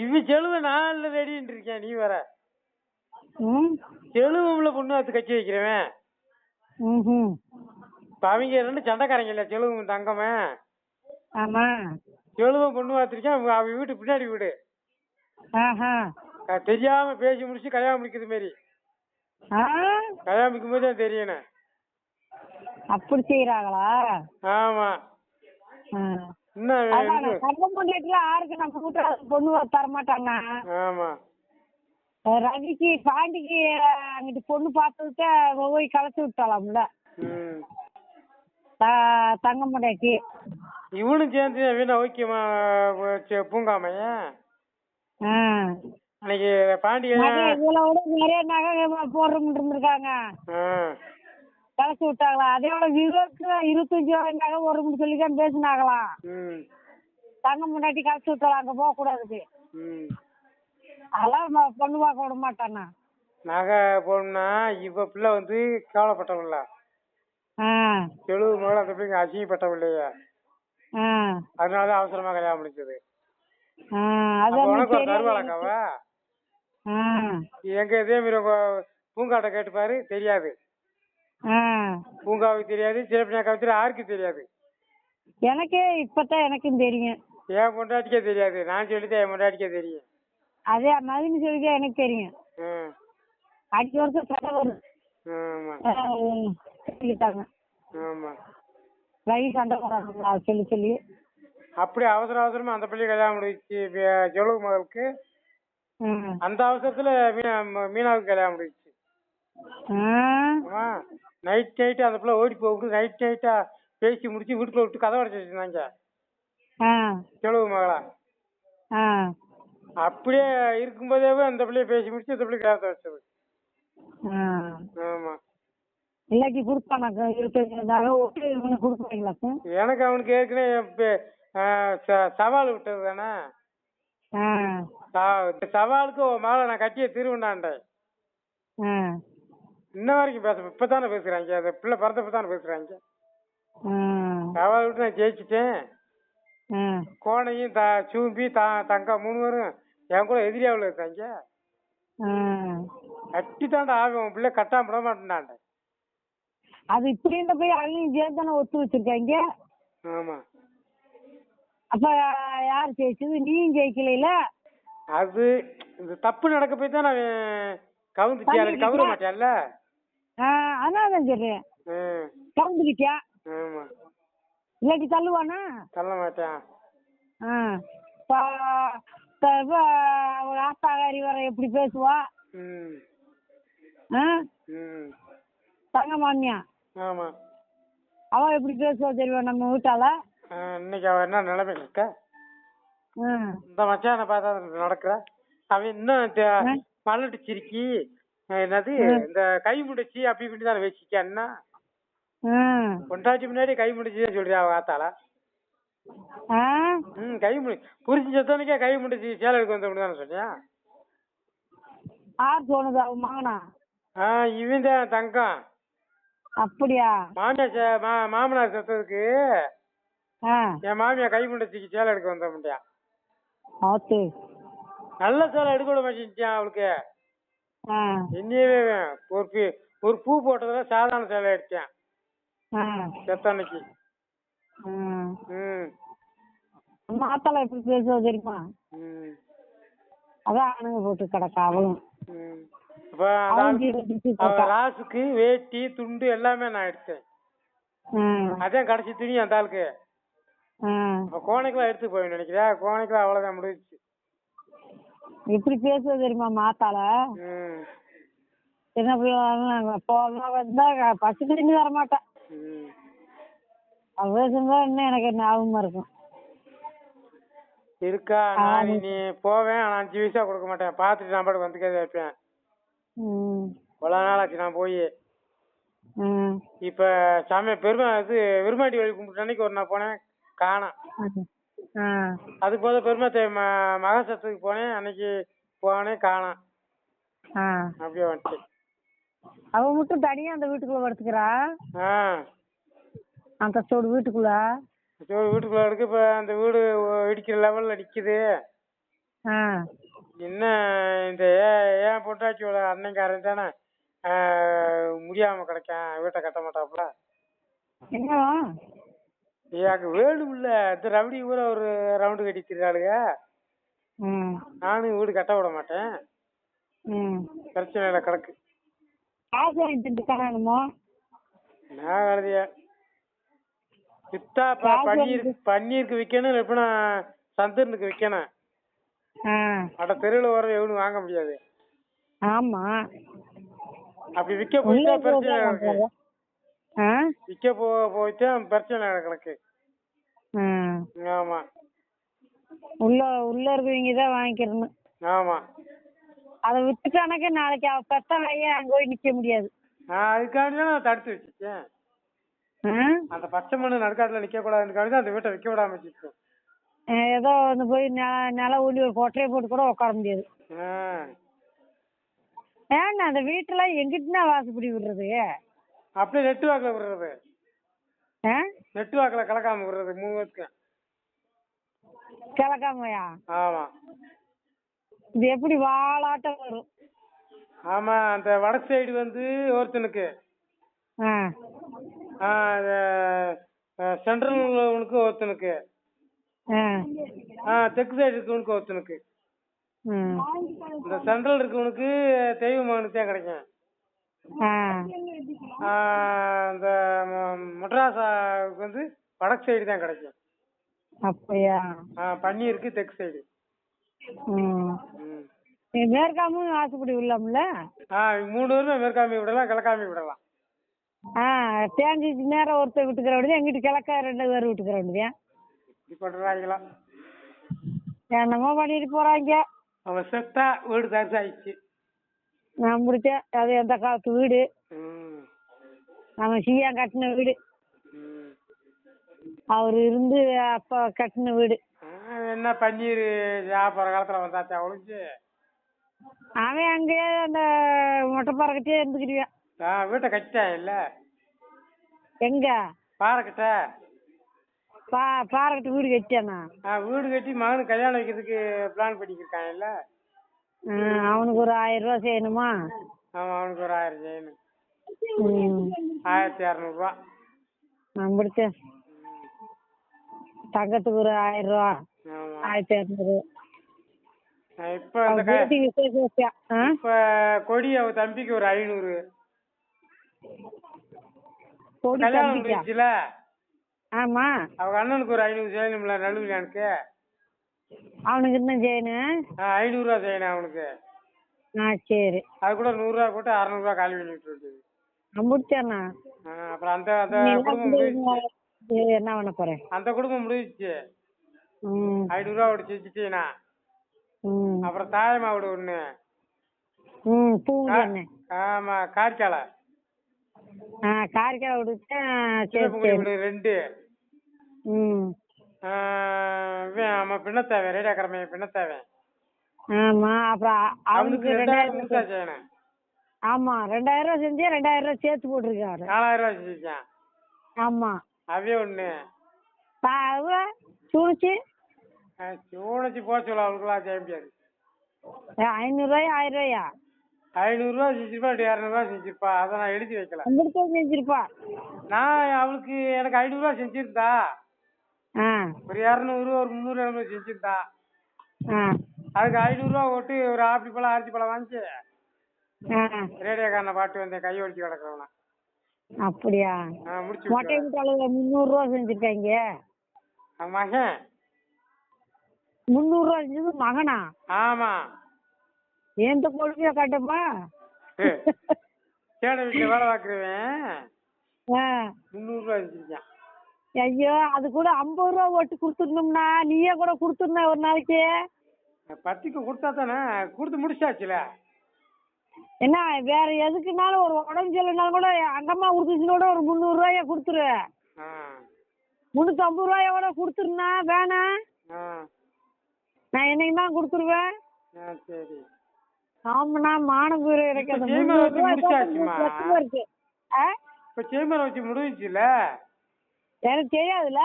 இவ செலவு நான் ரெடின்னு இருக்கேன். நீ வர செலவுல பொண்ணு பார்த்து கட்சி வைக்கிறவன். இப்ப அவங்க 2 சண்டைக்காரங்க இல்ல, செலவு தங்கமே. ஆமா எவ்வளவு பொண்ணு பார்த்துருக்கேன். அவ வீட்டு பின்னாடி வீடு. தெரியாம பேசி முடிச்சு கல்யாணம் முடிக்கிறது மாரி. கல்யாணம் முடிக்கும் போது தான் தெரியணும். அப்படி செய்யறாங்களா? ஆமா. யாருக்கு நம்ம வீட்டுல பொண்ணு தர மாட்டாங்க. ஆமா. ரவிக்கு பாண்டிக்கு அங்கிட்டு பொண்ணு பார்த்ததுக்கு போய் கலச்சு விட்டாலாம்ல தங்கமடைக்கு. இவனும் சேர்ந்து வீணா ஓகேமா பூங்காமைய அன்னைக்கு பாண்டிய இவ்வளவு நிறைய நகை போடுறோம்னு இருந்திருக்காங்க. கலச்சு விட்டாங்களா? அதோட விவேக்கு 25 நகை வரும்னு சொல்லிதான் பேசினாங்களாம். தங்க முன்னாடி கலச்சு விட்டாலும் அங்க போக கூடாது. அதெல்லாம் பொண்ணு பார்க்க விட மாட்டானா? நகை போடணும்னா இவ பிள்ளை வந்து கேவலப்பட்டவங்கள எழுபது மகள் அந்த பிள்ளைங்க அசிங்கப்பட்டவில்லையா? அதனாலதான் அவசரமா கல்யாணம் முடிச்சது. உனக்கு ஒரு கருவாளக்காவ எங்க இதே மாதிரி உங்க பூங்காட்ட கேட்டுப்பாரு, தெரியாது. பூங்காவுக்கு தெரியாது, சிறப்பினாக்காவுக்கு யாருக்கு தெரியாது. எனக்கே இப்பதான் எனக்கும் தெரியும். என் பொண்டாட்டிக்கே தெரியாது. நான் சொல்லிதான் என் பொண்டாட்டிக்கே தெரியும். அதே மதினி சொல்லிதான் எனக்கு தெரியும். அஞ்சு வருஷம் சண்டை வரும். சொல்லிட்டாங்க. ரவி சண்டை போடுறாங்க சொல்லி சொல்லி அப்படி அவசர அவசரமா அந்த பள்ளி கல்யாணம் முடிச்சு ஜொலு மகளுக்கு. அந்த அவசரத்துல மீனாவுக்கு கல்யாணம் முடிச்சு. நைட் நைட்டு அந்த பிள்ளை ஓடி போட்டு நைட் நைட்டா பேசி முடிச்சு வீட்டுக்குள்ள விட்டு கதை அடைச்சு வச்சிருந்தாங்க ஜொலு மகளா. அப்படியே இருக்கும்போதே அந்த பிள்ளைய பேசி முடிச்சு அந்த பிள்ளை கல்யாணத்தை வச்சது. ஆமா. இல்லாட்டி கொடுப்பானாக்கா 25 கொடுப்பாங்களா? எனக்கு அவனுக்கு ஏற்கனவே சவால் விட்டது தானே. சவாலுக்கு மகளை நான் கட்டிய திருவண்ணாண்டேன். இன்ன வரைக்கும் பேச இப்பதானே பேசுறாங்க. அந்த பிள்ளை பிறந்தப்பதானே பேசுறாங்க. சவால் விட்டு நான் ஜெயிச்சுட்டேன். கோணையும் சூம்பி தங்கா 3 பேரும் என் கூட எதிரியாவில் இருக்காங்க. கட்டித்தாண்டா ஆகும் பிள்ளை கட்டாம விட மாட்டேன்டாண்ட. அது இப்படி இருந்த போய் அங்கேயும் சேர்த்தானே ஒத்து வச்சிருக்காங்க. ஆமா. அப்ப யார் ஜெயிச்சது? நீயும் ஜெயிக்கல. அது இந்த தப்பு நடக்க போய் தான் நான் கவுர மாட்டேன்ல. அதான் சொல்றேன். கவுந்துக்கிட்டியா? ஆமா. இல்லாட்டி தள்ளுவானா? தள்ள மாட்டேன். ஆத்தாகாரி வர எப்படி பேசுவா? தங்க மாமியா. ஆமா. அவ எப்படி பேசுவா தெரியுமா நம்ம வீட்டால? இன்னைக்கு அவ என்ன நிலைமை இருக்க? இந்த மச்சான பார்த்தா நடக்கிற அவன் இன்னும் மலட்டு சிரிக்கி என்னது இந்த கை முடிச்சு அப்படி இப்படி தான் வச்சுக்கான்னா கொண்டாட்டி முன்னாடி கை முடிச்சுதான் சொல்றியா அவ ஆத்தாளா? கை முடி புரிச்சு செத்தவனுக்கே கை முடிச்சு சேலை எடுக்க வந்த சொன்னியா? யார் சொன்னது? அவ மகனா? இவன் தான் தங்கம். அப்படியா? மாமனார் செத்ததுக்கு என் மாமியா கை முடிச்சுக்கு சேலை எடுக்க வந்த முடியா? நல்ல சேலை எடுக்க விட மாட்டேன் அவளுக்கு. என்னையவே ஒரு பூ போட்டதுல சாதாரண சேலை எடுத்தேன் செத்தன்னைக்கு. மாத்தால எப்படி பேசுவா தெரியுமா? அதான் ஆணுங்க போட்டு கிடக்கா அவளும். ராசுக்கு வேட்டி துண்டு எல்லாமே நான் எடுத்தேன். அதான் கடைசி துணி அந்த ஆளுக்கு. கோணைக்கெல்லாம் எடுத்து போய் நினைக்கிறேன். கோணைக்கெல்லாம் அவ்வளவுதான் முடிஞ்சிச்சு. எப்படி பேசுவ தெரியுமா மாத்தால? என்ன வந்தா பசி தண்ணி வர மாட்டேன். பேசும்போது இன்னும் எனக்கு ஞாபகமா இருக்கும். இருக்கா? நீ போவேன். ஆனா 5 பைசா கொடுக்க மாட்டேன். பாத்துட்டு நான் பாட்டு வந்துக்கே வைப்பேன். இவ்வளவு நாள் ஆச்சு நான் போய். இப்ப சாமியா விருமாண்டி வழி கும்பிட்டு அன்னைக்கு ஒரு நான் போனேன் காணாம். அது போத பெருமாத்தை மகாசத்துக்கு போனேன். அன்னைக்கு போனேன் காணாம். அப்படியே வந்துட்டு அவ மட்டும் தனியா அந்த வீட்டுக்குள்ள படுத்துக்கிறா. அந்த சோடு வீட்டுக்குள்ள இருக்கு. இப்ப அந்த வீடு இடிக்கிற லெவல்ல நிக்குது. என்ன இந்த ஏன் பொட்டாச்சியோட அன்னைக்காரன் தானே முடியாம கிடைக்கான். வீட்டை கட்ட மாட்டாப்புல. எனக்கு வேணும்ல இந்த ரவுடி கூட ஒரு ரவுண்டு கட்டி திரியாளுங்க. நானும் வீடு கட்ட விட மாட்டேன். பிரச்சனையில கிடக்கு. காசு வாங்கிட்டு தரணுமோ? நான் கழுதியா வித்தா பன்னீருக்கு விற்கணும், எப்படின்னா சந்தனுக்கு விற்கணும். அட தெருவில் வர எவனும் வாங்க முடியாது. ஆமா, அப்படி விற்க போயிட்டா பிரச்சனை கிடக்கு. விற்க போயிட்டா பிரச்சனை கிடக்கு. ஆமா, உள்ள இருக்கவங்க தான் வாங்கிக்கிறணும். ஆமா, அதை விட்டுட்டானாக்க நாளைக்கு அவ பெத்த வைய அங்க போய் நிக்க முடியாது. அதுக்காண்டி தான் நான் தடுத்து வச்சுட்டேன். அந்த பச்சை மண்ணு நடுக்காட்டுல நிக்க கூடாதுன்னு அந்த வீட்டை விற்க விடாம வச்சுட்டேன். ஏதோ வந்து போய் நில ஊழி ஒரு கொட்டையை போட்டு கூட உட்கார முடியாது. ஏன்னா அந்த வீட்டுல எங்கிட்டுனா வாசப்படி விடுறது? அப்படியே நெட்டு வாக்குல விடுறது. நெட்டு வாக்குல கலக்காம விடுறது 3 வருஷத்துக்கு. கிழக்காமையா? ஆமா. இது எப்படி வாலாட்டம் வரும்? ஆமா, அந்த வடக்கு சைடு வந்து ஒருத்தனுக்கு, சென்ட்ரல் உள்ளவனுக்கு ஒருத்தனுக்கு, தெற்கு சைடு இருக்கவனுக்கு ஒருத்தனுக்கு. இந்த சென்ட்ரல் இருக்கவனுக்கு தெய்வ மகனுக்கு தான் கிடைக்கும். இந்த மெட்ராஸாவுக்கு வந்து வடக்கு சைடு தான் கிடைக்கும். அப்படியா? பன்னீருக்கு தெற்கு சைடு. மேற்காமும் வாசப்படி விடலாம்ல? 3 பேருமே மேற்காமி விடலாம், கிழக்காமி விடலாம். தேஞ்சிச்சு நேரம் ஒருத்தர் விட்டுக்கிற வேண்டியது, எங்கிட்ட கிழக்கா 2 பேர் விட்டுக்கிற வேண்டியது. இப்படி பண்றாங்களா? என்னமோ பண்ணிட்டு போறாங்க. அவன் செத்தா வீடு தரிசு ஆயிடுச்சு. நான் முடிச்சேன். அது எந்த காலத்து வீடு? நம்ம சீயா கட்டின வீடு. அவரு இருந்து அப்ப கட்டின வீடு. என்ன பன்னீர் சாப்பிட்ற காலத்துல வந்தாச்சா ஒழிஞ்சு? அவன் அங்கேயே அந்த மொட்டை பாறைக்கிட்டே இருந்துக்கிறியான். வீட்டை கட்டிட்டான் இல்ல? எங்க? பாறைக்கிட்ட. பாறைக்கிட்ட வீடு கட்டிட்டானா? வீடு கட்டி மகனுக்கு கல்யாணம் வைக்கிறதுக்கு பிளான் பண்ணிக்கிருக்கான் இல்ல? அவனுக்கு ஒரு 1000 ரூபா செய்யணுமா? ஆமா, அவனுக்கு ஒரு 1000 செய்யணும். 1200 ரூபா. நான் முடிச்சேன். தங்கத்துக்கு ஒரு 1000 ரூபா. 1200. இப்ப கொடி அவ தம்பிக்கு ஒரு 500. கல்யாணம் முடிச்சுல? ஆமா, அவங்க அண்ணனுக்கு ஒரு 500 செய்யணும்ல நடுவிலானுக்கு. அவனுக்கு இன்னும் செய்யணும். 500 ரூபா செய்யணும் அவனுக்கு. சரி. அது கூட 100 ரூபா போட்டு 600 ரூபா காலி பண்ணிட்டு இருக்குது. முடிச்சானா? அப்புறம் அந்த குடும்பம் என்ன பண்ண போறேன்? அந்த குடும்பம் முடிஞ்சிச்சு. 500 ரூபா விட்டு செஞ்சுட்டீனா? அப்புறம் தாயம்மா விடு ஒண்ணு. ஆமா, காரிக்கால. காரிக்கால விடுச்சு. 2. ஆமா, பின்னத்தேவை ரேடியாக்கிரமே பின்னத்தேவை. ஆமா, அப்புறம் அவனுக்கு 2000 செய்யணும். ஆமா, 2000 ரூபா செஞ்சு 2000 ரூபா சேர்த்து போட்டிருக்காரு. 4000 ரூபா செஞ்சான். ஆமா, அவே ஒண்ணு. சூழ்ச்சி போக சொல்ல அவளுக்குலாம் செய்ய முடியாது. 500 ரூபாயா 1000 ரூபாயா? 500 ரூபா செஞ்சிருப்பா, 200 ரூபா செஞ்சிருப்பா. அதை நான் எழுதி வைக்கல. செஞ்சிருப்பா. நான் அவளுக்கு எனக்கு 500 ரூபா செஞ்சிருந்தா, ஒரு 200 ஒரு 300 செஞ்சிருந்தா, அதுக்கு 500 ரூபா ஓட்டு ஒரு ஆப்பி பழம் அரிசி பழம் வாங்கிச்சு ரேடியோக்காரனை பாட்டு வந்தேன் கை ஒடிச்சு கிடக்குறவனா. அப்படியா? முடிச்சு மொட்டை 300 ரூபா செஞ்சிருக்காங்க. மகன் 300 ரூபா செஞ்சது மகனா? ஆமா. எந்த கொழுமையா கட்டப்பா? சேட வீட்டுல வேலை பாக்குறவன் 300 ரூபா செஞ்சிருக்கான். ஐயோ, அது கூட 50 ரூபா ஓட்டு கொடுத்துடணும்னா நீயே கூட கொடுத்துருந்தா ஒரு நாளைக்கு. 10க்கு கொடுத்தா தானே கொடுத்து முடிச்சாச்சுல. என்ன வேற எதுக்குனாலும் ஒரு உடம்பு சரியில்லைனாலும் கூட அங்கம்மா கொடுத்துச்சுன்னு கூட ஒரு 300 ரூபாய கொடுத்துரு. 350 ரூபாயோட கொடுத்துருந்தா வேணாம், நான் என்னைக்கு தான் கொடுத்துருவேன். சரி. ஆமாண்ணா, மானம் போயிரு எனக்கு. அந்த 300 ரூபாய் இருக்கு. இப்ப செய்மரம் வச்சு முடிஞ்சுல? எனக்கு தெரியாதுல்ல.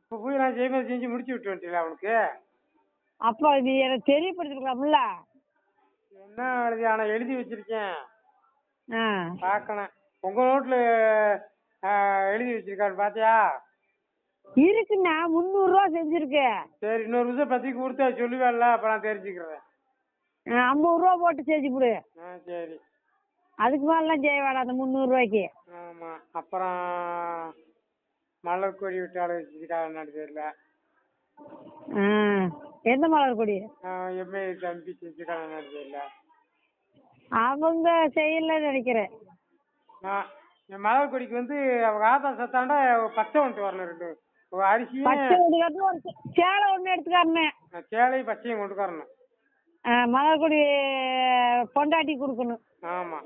இப்ப போய் நான் செய்மரம் செஞ்சு முடிச்சு விட்டு வந்துட்டீங்களா அவனுக்கு? அப்ப இது எனக்கு தெரியப்படுத்திருக்கலாம்ல. என்ன எழுதி? ஆனா எழுதி வச்சிருக்கேன், பாக்கணும். உங்க நோட்ல எழுதி வச்சிருக்காரு பாத்தியா? இருக்குண்ணா 300 செஞ்சிருக்கு. சரி இன்னொரு விஷயம் பத்தி கொடுத்தா சொல்லுவேன்ல அப்ப நான் தெரிஞ்சுக்கிறேன். 50 போட்டு செஞ்சு கொடு. சரி. அதுக்கு மேலாம் செய்ய வேணாம் அந்த 300. ஆமா. அப்புறம் மலர் கொடி விட்டாலும் வச்சுருக்காங்க தெரியல. எந்த மலர் கொடி? எம்ஏ தம்பி செஞ்சுருக்காங்க தெரியல. அவங்க செய்யலன்னு நினைக்கிறேன். என் மலர் கொடிக்கு வந்து அவங்க ஆத்தா சத்தாண்ட பச்சை வந்துட்டு வரணும் 2 அரிசியும் பச்சை ஒரு சேலை ஒன்று எடுத்துக்காரணும். சேலையும் பச்சையும் கொண்டு வரணும். மலர் கொடி பொண்டாட்டி கொடுக்கணும். ஆமா.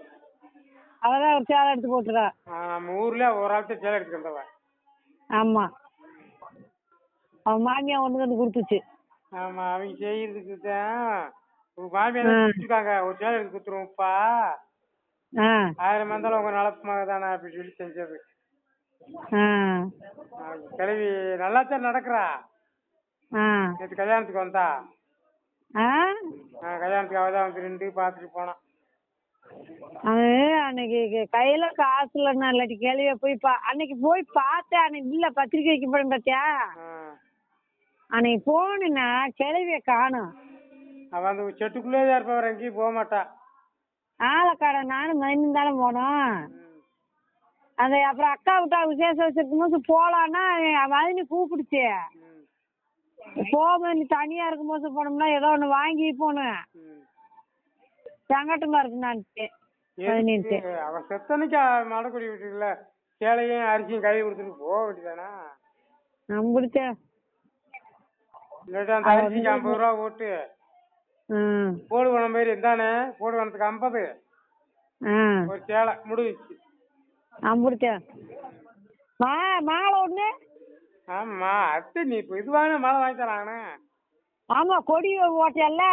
அவதான் ஒரு சேலை எடுத்து போட்டுருக்கா. நம்ம ஊர்ல ஒரு ஆள்கிட்ட சேலை எடுத்து வந்தவ. ஆமா. அவன் மாமியா ஒன்று வந்து கொடுத்துச்சு. ஆமா அவங்க செய்யறதுக்கு தான் உங்க மாமியா கொடுத்துருக்காங்க. ஒரு சேலை எடுத்து கொடுத்துருவோம்ப்பா. 1000 இருந்தாலும் உங்க நலப்புமாக தானே அப்படின்னு சொல்லி செஞ்சது. கிளவி நல்லாத்தான் நடக்கிறா. நேற்று கல்யாணத்துக்கு வந்தா. கல்யாணத்துக்கு அவதான் வந்து 2 பார்த்துட்டு போனான். அன்னைக்கு கையில காசு இல்லைன்னா இல்லாட்டி கேள்விய போய் அன்னைக்கு போய் பார்த்தேன். அன்னைக்கு இல்ல பத்திரிக்கை வைக்க போறேன் பார்த்தியா? அன்னைக்கு போனா கிளவிய காணும். அவன் அந்த செட்டுக்குள்ளேயே இருப்பவர் எங்கேயும் போக மாட்டா. ஆளக்கார நானும் மதியம் தானே போனோம். அந்த அப்புறம் அக்கா விட்டா விசேஷம் வச்சிருக்கும் போது போலான்னா மதினி கூப்பிடுச்சு. போக நீ தனியா இருக்கும் போது போனோம்னா ஏதோ ஒண்ணு வாங்கி போனேன். சங்கட்டமா இருக்குன்னான்ட்டு அவன் செத்தனைக்கு மடக்குடி விட்டுல சேலையும் அரிசியும் கழுவி கொடுத்துட்டு போக வேண்டியதானா? நம்பிடுச்சேன். இல்லாட்டா அந்த அரிசிக்கு 50 ரூபா போட்டு போடுவன மாதிரி இருந்தானே போடுவனத்துக்கு 50 ஒரு சேலை முடிஞ்சிச்சு. நம்பிடுச்சேன். மாலை ஒண்ணு. ஆமா அத்தை நீ இப்ப இதுவான மாலை வாங்கி தராங்கண்ணே. ஆமா கொடி ஓட்டியல்ல.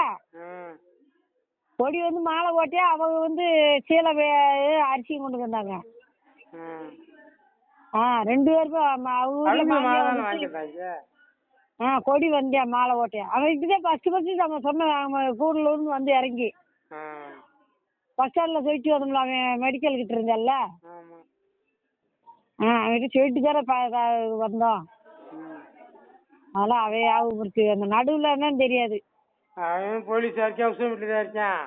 கொடி வந்து மாலை ஓட்டியா அவங்க வந்து சீலை அரிசியும் கொண்டு வந்தாங்க. 2 பேருக்கும் கொடி வந்தியா மாலை ஓட்டியா. அவன் இப்படிதான் ஃபர்ஸ்ட் நம்ம சொன்ன கூடல இருந்து வந்து இறங்கி பஸ் ஸ்டாண்ட்ல போயிட்டு வந்தோம்ல. அவன் மெடிக்கல் கிட்ட இருந்தால அவன்கிட்ட சொல்லிட்டு தானே வந்தோம். அதெல்லாம் அவையாவும் இருக்கு. அந்த நடுவுல என்னன்னு தெரியாது. அவன் போலீஸ் இருக்கேன், உசம் வீட்டுல தான் இருக்கேன்.